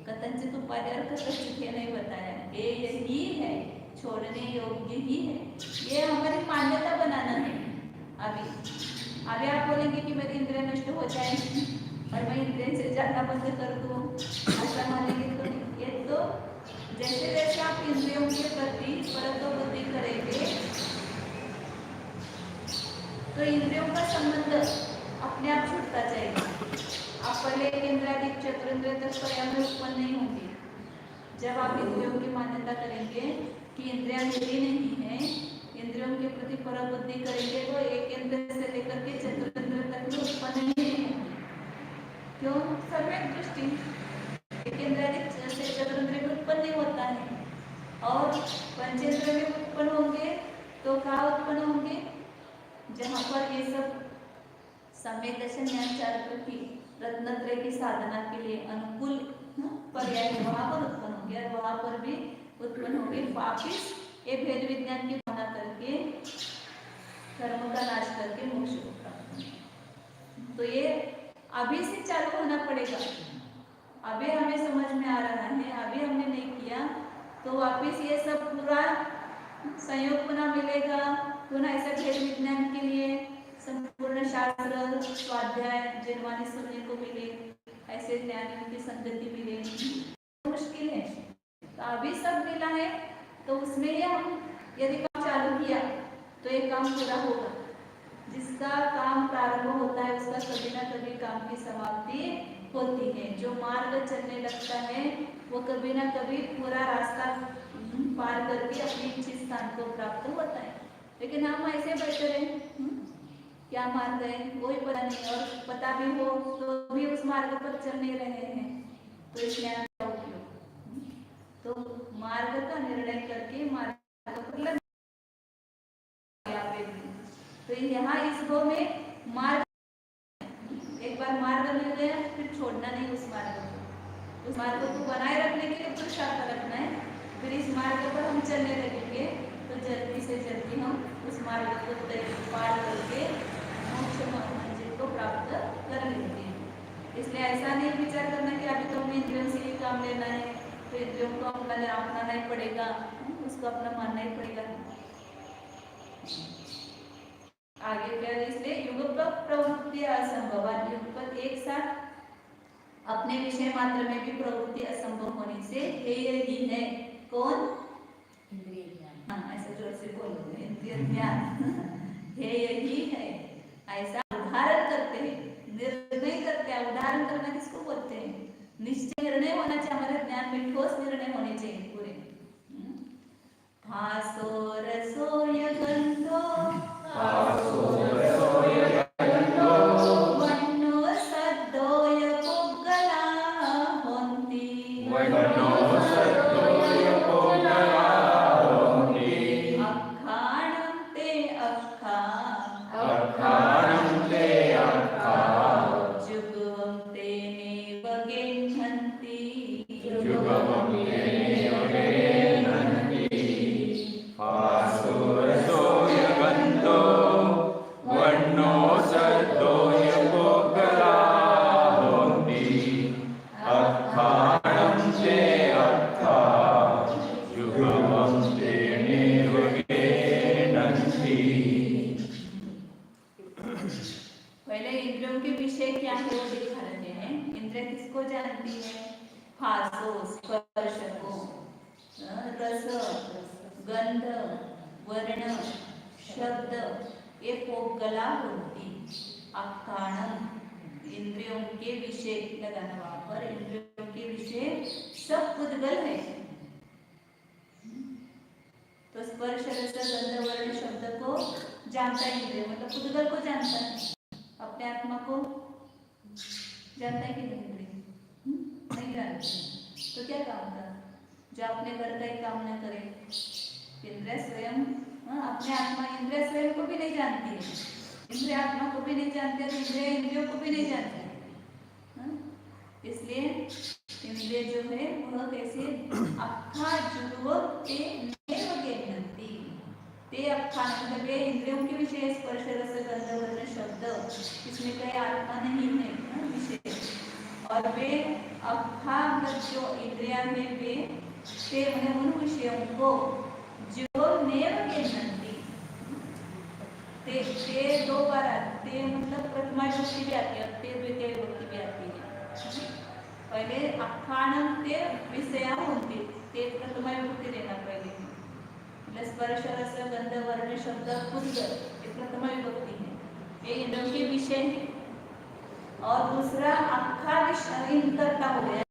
कथनचित उपाधि और कथनचित ये नहीं बताया, हेय ही है, छोड़ने योग्य ही है। ये हमारी मान्यता बनाना है। अभी आप बोलेंगे कि मेरी इंद्रिय नष्ट हो जाए और मैं इंद्रिय से जानना बंद कर दूं, ऐसा मानेंगे तो ये तो जैसे जैसे आप इंद्रियों के प्रति परक बुद्धि करेंगे तो इंद्रियों का संबंध अपने आप छूटता जाएगा। आप पहले केंद्राधिक चतुरेंद्रिय तक पर्याय में उत्पन्न नहीं होंगे। जब आप इंद्रियों की मान्यता करेंगे कि इंद्रियां मेरी नहीं है, इंद्रियों के प्रति पर बुद्धि करेंगे तो एक इंद्रिय से लेकर के चतुरेंद्रिय तक भी उत्पन्न नहीं होंगे। क्यों? सम्यक दृष्टि एक इंद्रिय से चतुरेंद्रिय में उत्पन्न नहीं होता है। और पंचेंद्रिय में उत्पन्न होंगे तो कहाँ उत्पन्न होंगे? जहाँ पर ये सब सम्यक दर्शन ज्ञान चार की रत्नत्रय की साधना के लिए अनुकूल पर्याय वहां पर उत्पन्न होंगे और वहां पर भी उत्पन्न होंगे वापिस ये भेद विज्ञान की भावना करके कर्म का नाश करके मोक्ष को प्राप्त होंगे। तो ये अभी से चालू होना पड़ेगा। अभी हमें समझ में आ रहा है, अभी हमने नहीं किया तो वापिस ये सब पूरा संयोग पुनः मिलेगा। पुनः ऐसा भेद विज्ञान के लिए संपूर्ण शास्त्र स्वाध्याय जिनवानी सुनने को मिले, ऐसे ज्ञानियों की संगति मिले, मुश्किल है। तो अभी सब मिला है तो उसमें ही हम यदि काम चालू किया तो ये काम पूरा होगा। जिसका काम प्रारंभ होता है उसका कभी ना कभी काम की समाप्ति होती है। जो मार्ग चलने लगता है वो कभी ना कभी पूरा रास्ता पार करके अपनी इच्छित स्थान को प्राप्त होता है। लेकिन हम ऐसे बैठे रहे क्या मार्ग है वही पता नहीं, और पता भी हो तो भी उस मार्ग पर चल नहीं रहे हैं, तो इस ज्ञान का उपयोग तो मार्ग का निर्णय करके मार्ग पर लग। तो यहाँ इस गो में मार्ग, एक बार मार्ग मिल गया फिर छोड़ना नहीं उस मार्ग को। उस मार्ग को बनाए रखने के लिए पुरुषार्थ रखना है। फिर इस मार्ग पर हम चलने लगेंगे तो जल्दी से जल्दी हम उस मार्ग को पार करके मोक्ष मंजिल को प्राप्त कर लेते हैं। इसलिए ऐसा नहीं विचार करना कि अभी तो हमें इंद्रियों से ही काम लेना है तो इंद्रियों को अपनाना ही पड़ेगा, उसको अपना मानना ही पड़ेगा। आगे क्या है? इसलिए युगपत प्रवृत्ति असंभव, युगपत एक साथ अपने विषय मात्र में भी प्रवृत्ति असंभव होने से हेय ही है। कौन? इंद्रिय ज्ञान। हाँ, ऐसा जोर से बोलो, इंद्रिय ज्ञान हेय ही है। ऐसा उदाहरण करते हैं, निर्णय करते हैं। उदाहरण करना किसको बोलते हैं? निश्चय निर्णय होना चाहिए हमारे ज्ञान में, ठोस निर्णय होने चाहिए पूरे। भासो रसोय गंधो वन्नो सद्दोय पुग्गला होन्ति अखाणं ते अखा जुगवं ते नैव गेह्यन्ति पहले इंद्रियों के विषय क्या है वो दिखा रहे हैं। इंद्रिय किसको जानती है? भासो स्पर्श को, रस, गंध, वर्ण, शब्द, ये पोगला होती। अखाणम इंद्रियों के विषय लगाना, वहां पर इंद्रियों के विषय सब पुद्गल है। तो स्पर्श रस गंध वर्ण शब्द को जानता है इंद्रिय, मतलब पुद्गल को जानता है। अपने आत्मा को जानता है कि नहीं जानता, तो क्या काम कर? जो अपने घर का ही काम न करे। इंद्रिय स्वयं अपने आत्मा, इंद्रिय स्वयं को भी नहीं जानती है, इंद्रिय आत्मा को भी नहीं जानते, तो इंद्रिय इंद्रियों को भी नहीं जानते। इसलिए इंद्रिय जो है वह कैसे अखा जुगो ते नैव गेह्यन्ति। ते अखा मतलब ये इंद्रियों के विषय स्पर्श रस गंध वर्ण शब्द, इसमें कहीं आत्मा नहीं है विषय। और वे अखा मतलब जो इंद्रिया है वे ते उन विषयों को जो नैव गेह्यन्ति। ते दो बार आते, ते मतलब प्रथमा विभक्ति भी आती है, ते द्वितीय विभक्ति भी आती है। पहले अखाणं ते विषया होती, ते प्रथमा विभक्ति देना पहले। स्पर्श रस गंध वर्ण शब्द पुद्गल, ये प्रथमा विभक्ति है, ये इंद्रियों के विषय है। और दूसरा आखा विषय करता हो गया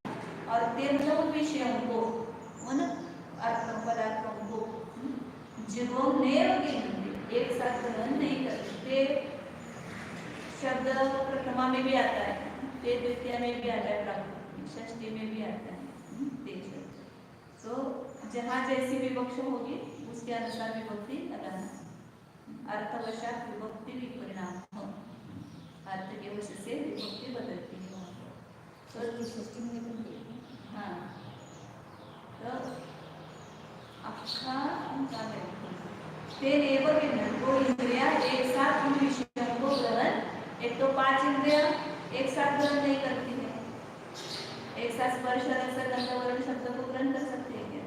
और ते मतलब उन विषयों को उन अर्थों पदार्थों को जीवों ने एक साथ ग्रहण नहीं करते। शब्द प्रथमा में भी आता है, ते द्वितीय में भी आता है, प्राकृत षष्ठी में भी आता है ते शब्द। तो जहाँ जैसी विभक्ति होगी उसके अनुसार विभक्ति लगाना। अर्थवशात विभक्ति विपरिणाम हो, अर्थ के वजह से विभक्ति बदलती है। तो षष्ठी में भी देखिए। हाँ, तो अक्खा तेनेव भिन्न दो इंद्रियां एक साथ उन विषयों को ग्रहण, एक तो 5 इंद्रियां एक साथ ग्रहण नहीं करती है। एक साथ स्पर्श रस गंध वर्ण शब्द को ग्रहण कर सकते हैं क्या?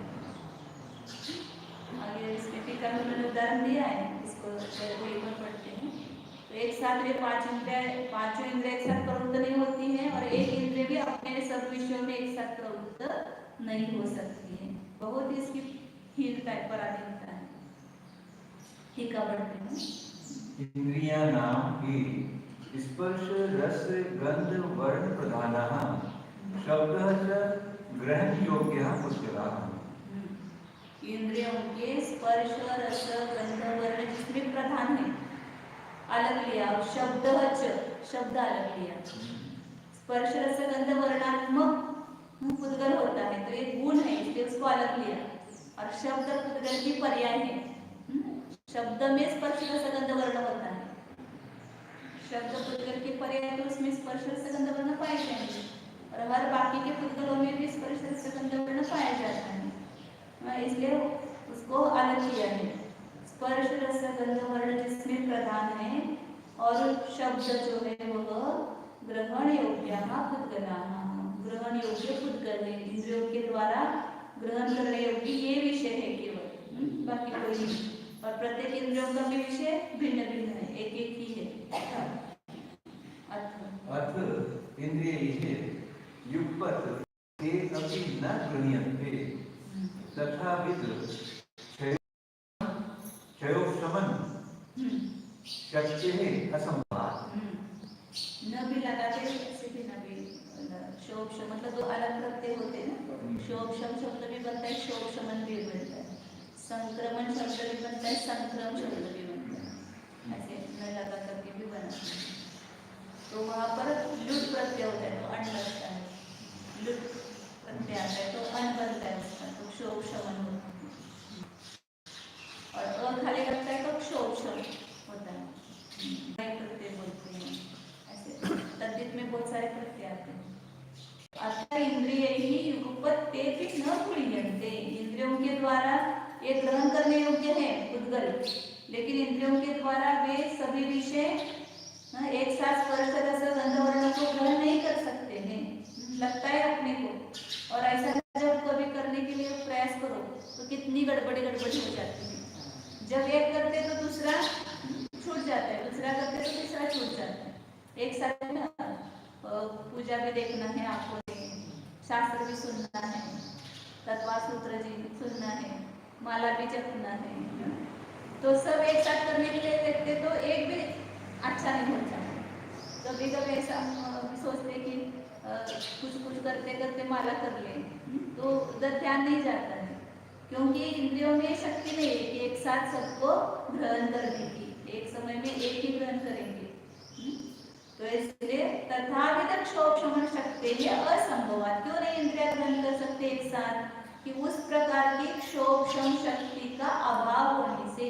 आगे इसमें टीका में मैंने उदाहरण दिया है, इसको एक बार पढ़ते हैं। तो एक साथ ये 5 इंद्रियां, पांचों इंद्रियां एक साथ प्रवृत्त नहीं होती हैं और एक इंद्रिय भी अपने सब विषयों में एक साथ प्रवृत्त नहीं हो सकती है। बहुत ही इसकी हीन टाइप पर आधीनता है। टीका पढ़ते हैं। इंद्रियाणाम हि स्पर्श रस गंध वर्ण प्रधानः शब्दः च ग्रहण योग्यः पुष्करः। इंद्रियों के स्पर्श रस गंध वर्ण जिसमें प्रधान है अलग लिया, शब्द शब्द अलग लिया। स्पर्श रस गंध वर्णात्मक पुद्गल होता है तो एक गुण है इसलिए उसको अलग लिया, और शब्द पुद्गल की पर्याय है। शब्द में स्पर्श रस गंध वर्ण होता है, शब्द पुद्गल के पर्याय तो उसमें स्पर्श रस गंध वर्ण पाए जाएंगे और हर बाकी के पुद्गलों में भी स्पर्श रस गंध वर्ण पाया जाता है, इसलिए उसको अलग किया है। स्पर्श रस गंध वर्ण जिसमें प्रधान है और शब्द जो है वह ग्रहण योग्य पुद्गलाः, ग्रहण योग्य पुद्गल है, इंद्रियों के द्वारा ग्रहण करने योग्य ये विषय है केवल, बाकी कोई नहीं। और प्रत्येक इंद्रियों का भी विषय भिन्न भिन्न है, एक एक ही है। अथ इंद्रियैः युगपत् ते अपि न गृह्यन्ते तथाविद क्षयोक्षमन् शक्तिः असंभवात्। न भी लगाते ऐसे भी न भी, क्षोभशम मतलब दो अलग प्रत्यय होते हैं ना, क्षोभशम शब्द भी बनता है, क्षोभशमन भी बनता है, संक्रमण शब्द भी बनता है, संक्रम शब्द भी बनता है, ऐसे न लगा करके भी बनाते हैं। तो वहाँ पर लुट प्रत्यय होता है तो अन लगता है, लुट प्रत्यय आता है तो अन बनता है उसका, तो क्षोभशमन होता है। और अ खाली लगता है तो क्षोभशम होता है, प्रत्यय बोलते हैं ऐसे। तद्धित में बहुत सारे प्रत्यय आते हैं। अतः इंद्रियैः युगपत् ते अपि न गृह्यन्ते, इंद्रियों के द्वारा ये ग्रहण करने योग्य है पुद्गल, लेकिन इंद्रियों के द्वारा वे सभी विषय एक साथ स्पर्श रस गंध वर्ण को ग्रहण नहीं कर सकते हैं, लगता है अपने को। और ऐसा जब कभी करने के लिए प्रयास करो तो कितनी गड़बड़ी हो जाती है। जब एक करते तो दूसरा छूट जाता है, दूसरा करते तो तीसरा छूट जाता है। एक साथ में पूजा भी देखना है आपको, शास्त्र भी सुनना है, तत्वा सूत्र जी सुनना है, माला भी जपना है, तो सब एक साथ करने के लिए देखते तो एक भी अच्छा नहीं होता। कभी कभी ऐसा सोचते कि कुछ करते करते माला कर ले, तो उधर ध्यान नहीं जाता है, क्योंकि इंद्रियों में शक्ति नहीं है कि एक साथ सबको ग्रहण करने की, एक समय में एक ही ग्रहण करेंगे। तो इसलिए तथाविध क्षोभशमन शक्ति है असंभवात्, क्यों नहीं इंद्रिया ग्रहण कर सकते एक साथ, कि उस प्रकार की क्षोभशम शक्ति का अभाव होने से।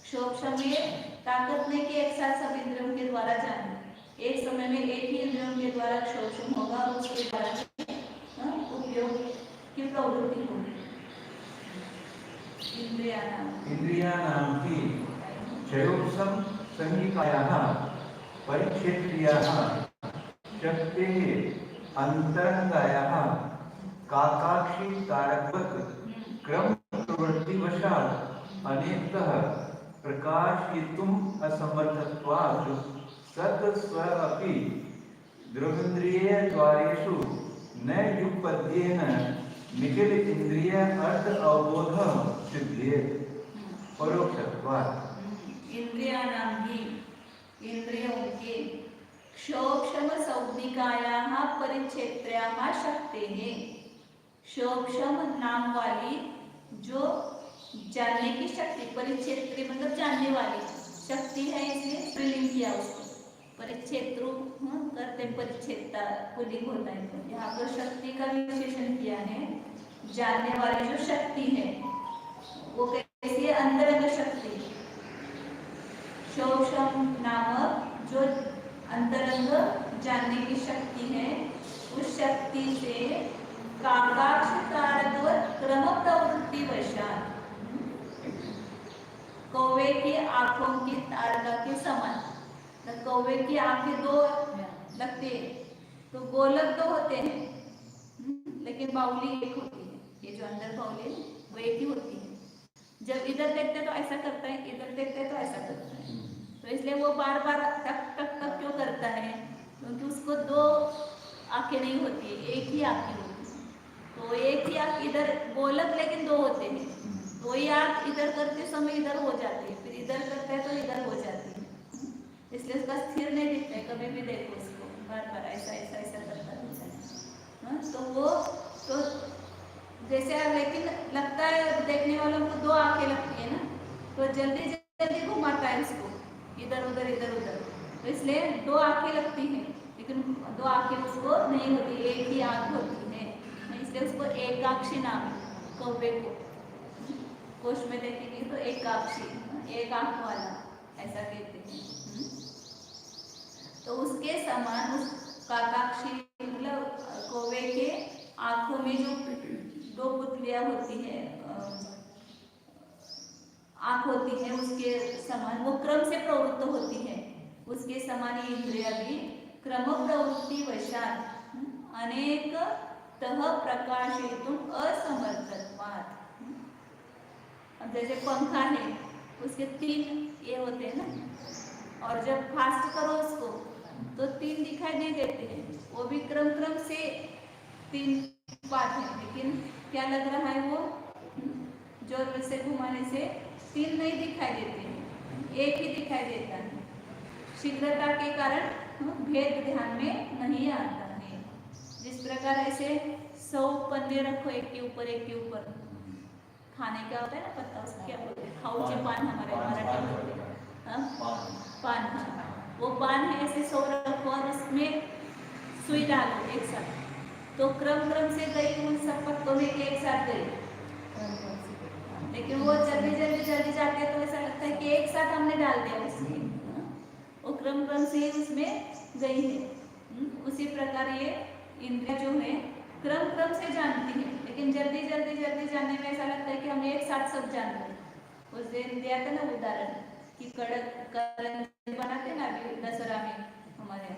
क्षोभशम में ताकत नहीं कि एक साथ सब इंद्रियों के द्वारा जाने, एक समय में एक ही इंद्रियों के द्वारा क्षोभशम होगा और उसके द्वारा उपयोग की प्रवृत्ति होगी। इंद्रियाणां हि क्षयोक्षम संहिकायाः परिक्षेत्रियाः शक्तेः अन्तरङ्गायाः काकाक्षी तारकवत् क्रम प्रवृत्तिवशात् अनेकतः प्रकाशयितुम् असमर्थत्वात् तत् स्व अपि द्रवेन्द्रियद्वारेषु न युगपद्येन निखिल इंद्रिय अर्थ अवबोध सिद्ध्येत् परोक्षत्वात्। इंद्रियाणां हि, इंद्रियों के क्षोक्षम संज्ञिकायाः परिच्छेत्र्याः शक्तेः। क्षोक्षम नाम वाली जो जानने की शक्ति, परिच्छेत्री मतलब जानने वाली शक्ति है, इसलिए स्त्रीलिंग किया उसको। परिच्छेत्रु करते परिच्छेदता पुल्लिंग होता है, तो यहाँ पर शक्ति का विशेषण किया है। जानने वाली जो शक्ति है वो कैसी है? अंतरंग शक्ति। क्षोक्षम नामक जो अंतरंग जानने की शक्ति है, उस शक्ति से काकाक्ष तारकवत क्रम प्रवृत्ति वशात कौवे की आंखों की तारका के समान। कौवे की आंखें दो लगती है, तो गोलक दो होते हैं, लेकिन बाउली एक होती है। ये जो अंदर बाउली है वो एक ही होती है। जब इधर देखते तो ऐसा करता है, इधर देखते तो ऐसा करता है। तो इसलिए वो बार बार टक टक टक क्यों करता है? क्योंकि उसको दो आंखें नहीं होती है, एक ही आंखें होती है। तो एक ही आंख इधर गोलक लेकिन दो होते हैं, तो ये आंख इधर करते समय इधर हो जाती है, फिर इधर करते हैं तो इधर हो जाती है। इसलिए उसका स्थिर नहीं दिखता है। कभी भी देखो उसको बार बार ऐसा ऐसा ऐसा करता रहता है। तो वो तो जैसे, लेकिन लगता है देखने वालों को दो आंखें लगती है ना, तो जल्दी जल्दी घुमाता है उसको इधर उधर इधर उधर। तो इसलिए दो आंखें लगती हैं, लेकिन दो आंखें उसको नहीं होती, एक ही आंख होती है। इसलिए उसको एकाक्षी नाम कौवे को कोश में देखेंगे तो एकाक्षी, एक आंख वाला ऐसा कहते हैं। तो उसके समान उस काकाक्षी मतलब कौवे के आंखों में जो दो पुतलियां होती है, आंख होती है, उसके समान वो क्रम से प्रवृत्त होती है। उसके समान ये इंद्रिया भी क्रम प्रवृत्ति वशात अनेक तह प्रकाशितुम असमर्थत्वात्। अब जैसे पंखा है, उसके तीन ये होते हैं ना, और जब फास्ट करो उसको तो तीन दिखाई नहीं देते हैं। वो भी क्रम क्रम से तीन पार्ट है, लेकिन क्या लग रहा है वो जोर से घुमाने से तीन नहीं दिखाई देते हैं, एक ही दिखाई देता है। शीघ्रता के कारण भेद ध्यान में नहीं आता है। जिस प्रकार ऐसे 100 पन्ने रखो एक के ऊपर एक के ऊपर, खाने का होता है ना पत्ता, उसको क्या बोलते हैं? खाऊचे पान हमारे मराठी में बोलते हैं, पान। हाँ, वो पान है, ऐसे 100 रखो और उसमें सुई डालो एक साथ, तो क्रम क्रम से गई उन सब पत्तों में एक साथ गई। लेकिन वो जल्दी जल्दी जल्दी जाते तो ऐसा लगता है कि एक साथ हमने डाल दिया उसमें, वो क्रम क्रम से उसमें गई है। उसी प्रकार ये इंद्रिया जो है क्रम क्रम से जानती है, लेकिन जल्दी जल्दी जल्दी जानने में ऐसा लगता है कि हम एक साथ सब जान रहे हैं। उस दिन दिया था ना उदाहरण कि कड़क करंजी बनाते ना अभी दशहरा में हमारे,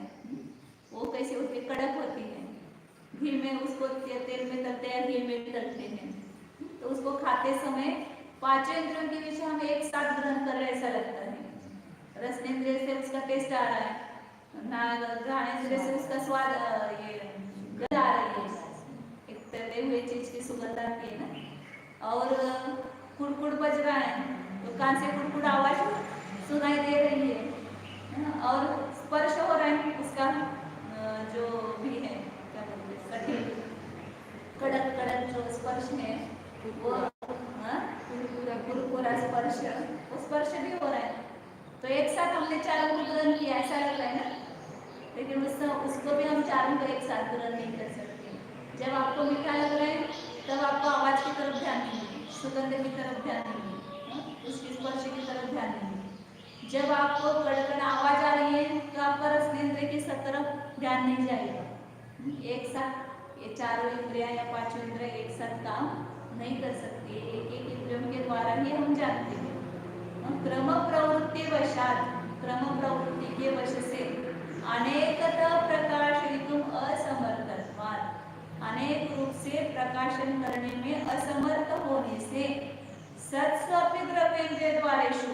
वो कैसे होती है? कड़क होती है, घी में उसको तेल में तलते हैं, घी में तलते हैं। तो उसको खाते समय पांचों इंद्रियों के विषय हम एक साथ ग्रहण कर रहे ऐसा लगता है। रसनेंद्रिय से उसका टेस्ट आ रहा है, घ्राणेंद्रिय से उसका स्वाद ये गंध आ रही है, एक तले हुए चीज की सुगंध आती है ना। और कुड़कुड़ बज रहा है तो कान से कुड़कुड़ आवाज सुनाई दे रही है। और स्पर्श हो रहा है उसका जो भी है, क्या बोलते हैं, कठिन कड़क कड़क जो स्पर्श है वो कुरकुरा स्पर्श, वो स्पर्श भी हो रहा है। तो एक साथ हमने चारों को ग्रहण किया ऐसा लग रहा है ना, लेकिन उसको भी हम चारों को एक साथ ग्रहण नहीं कर सकते। जब आपको मीठा लग रहा है तब आपको आवाज की तरफ ध्यान नहीं है, सुगंध की तरफ ध्यान नहीं है, उसकी स्पर्श की तरफ ध्यान नहीं है। जब आपको कड़कड़ आवाज आ रही है तो आपका रसनेंद्रिय की तरफ ध्यान नहीं जाएगा। एक साथ ये चारों इंद्रियां या पांचों इंद्रियां एक साथ काम नहीं कर सकती, एक एक इंद्रियों के द्वारा ही हम जानते हैं। क्रम प्रवृत्ति वशात, क्रम प्रवृत्ति के वश से अनेकतः प्रकाशयितुम असमर्थत्वात्, अनेक रूप से प्रकाशन करने में असमर्थ होने से सत्स्वपि द्रव्येंद्रिय द्वारेषु,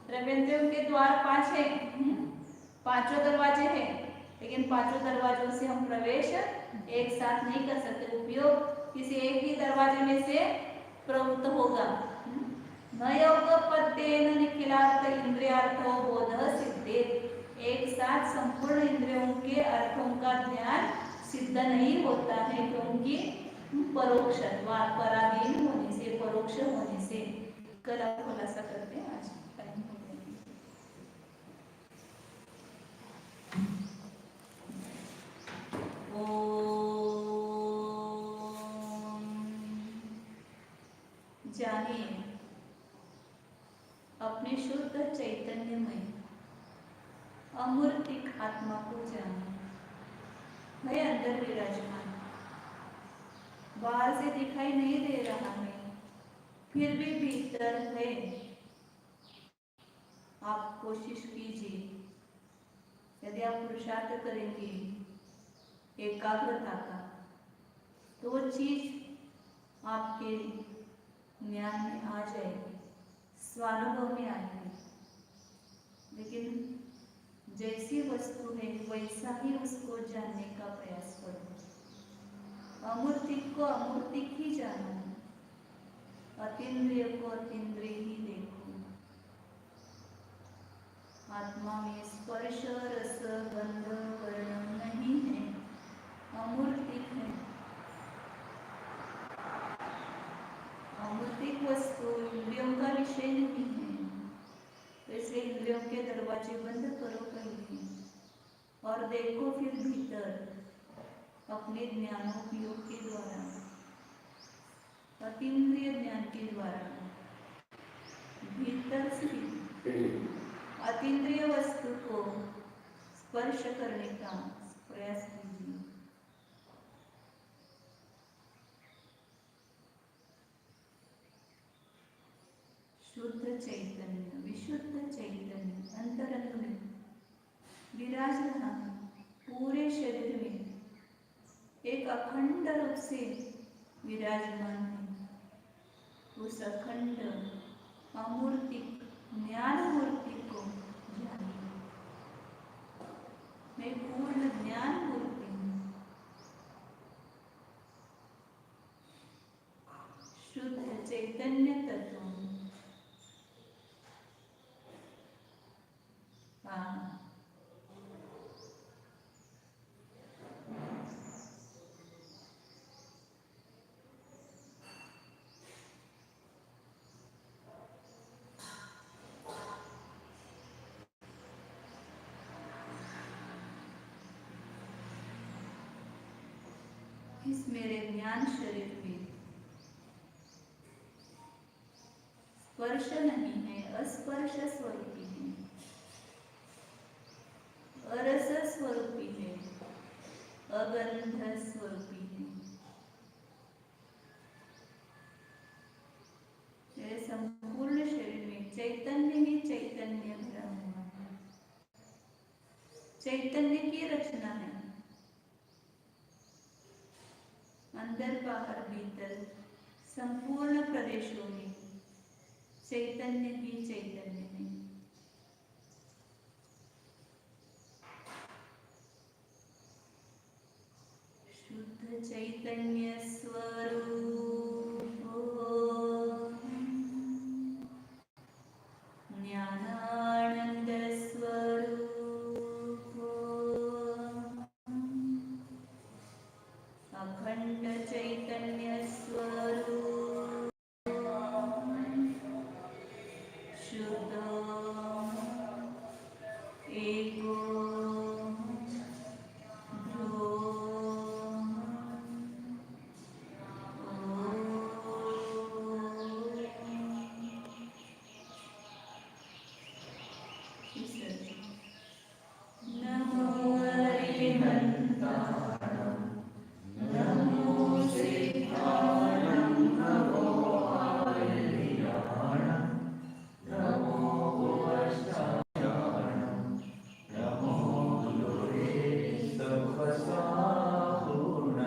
द्रव्येंद्रियों के द्वार 5 है, 5 दरवाजे हैं, लेकिन 5 दरवाजों से हम प्रवेश एक साथ नहीं कर सकते। उपयोग किसी एक ही दरवाजे में से प्रवृत्त होगा। न योग पद्येन निखिलार्थ इंद्रियार्थो बोधः सिद्धेत्, एक साथ संपूर्ण इंद्रियों के अर्थों का ज्ञान सिद्ध नहीं होता है, क्योंकि परोक्षत्वात्, पराधीन होने से, परोक्ष होने से। कल आप खुलासा करते हैं, आज टाइम हो गया। जानिए अपने शुद्ध चैतन्यमय अमूर्तिक आत्मा को जानिए। वह अंदर विराजमान, बाहर से दिखाई नहीं दे रहा है, फिर भी भीतर है। आप कोशिश कीजिए, यदि आप पुरुषार्थ करेंगे एकाग्रता का, तो वो चीज आपके ज्ञान में आ जाएगी, स्वानुभव में आएगी। लेकिन जैसी वस्तु है वैसा ही उसको जानने का प्रयास करो। अमूर्तिक को अमूर्तिक ही जानो, अतीन्द्रिय को अतीन्द्रिय ही देखो। आत्मा में स्पर्श, रस, गंध, वर्ण नहीं है, अमूर्तिक है। अमूर्तिक वस्तु इंद्रियों का विषय नहीं है, तो इसलिए इंद्रियों के दरवाजे बंद करो पहले और देखो फिर भीतर अपने ज्ञानोपयोग के द्वारा, अतीन्द्रिय ज्ञान के द्वारा भीतर से अतीन्द्रिय वस्तु को स्पर्श करने का प्रयास कीजिए। शुद्ध चैतन्य, विशुद्ध चैतन्य अंतरंग में विराज रहा है, पूरे शरीर में एक अखंड रूप से विराजमान है। उस अखंड अमूर्तिक ज्ञान मूर्ति को जानिए। मैं पूर्ण ज्ञान मूर्ति हूँ, शुद्ध चैतन्य तत्व हूँ। इस मेरे ज्ञान शरीर में स्पर्श नहीं है, अस्पर्श स्वरूपी है, अरस स्वरूपी है, अगंध स्वरूपी है। मेरे संपूर्ण शरीर में चैतन्य ही चैतन्य भरा हुआ है, चैतन्य की रचना है। अंदर बाहर भीतर संपूर्ण प्रदेशों में चैतन्य ही चैतन्य है। शुद्ध चैतन्य स्वरूप ज्ञानानंद स्वरूप अखंड चैतन्य स्वरूप शुद्ध एको नमो हरिहंता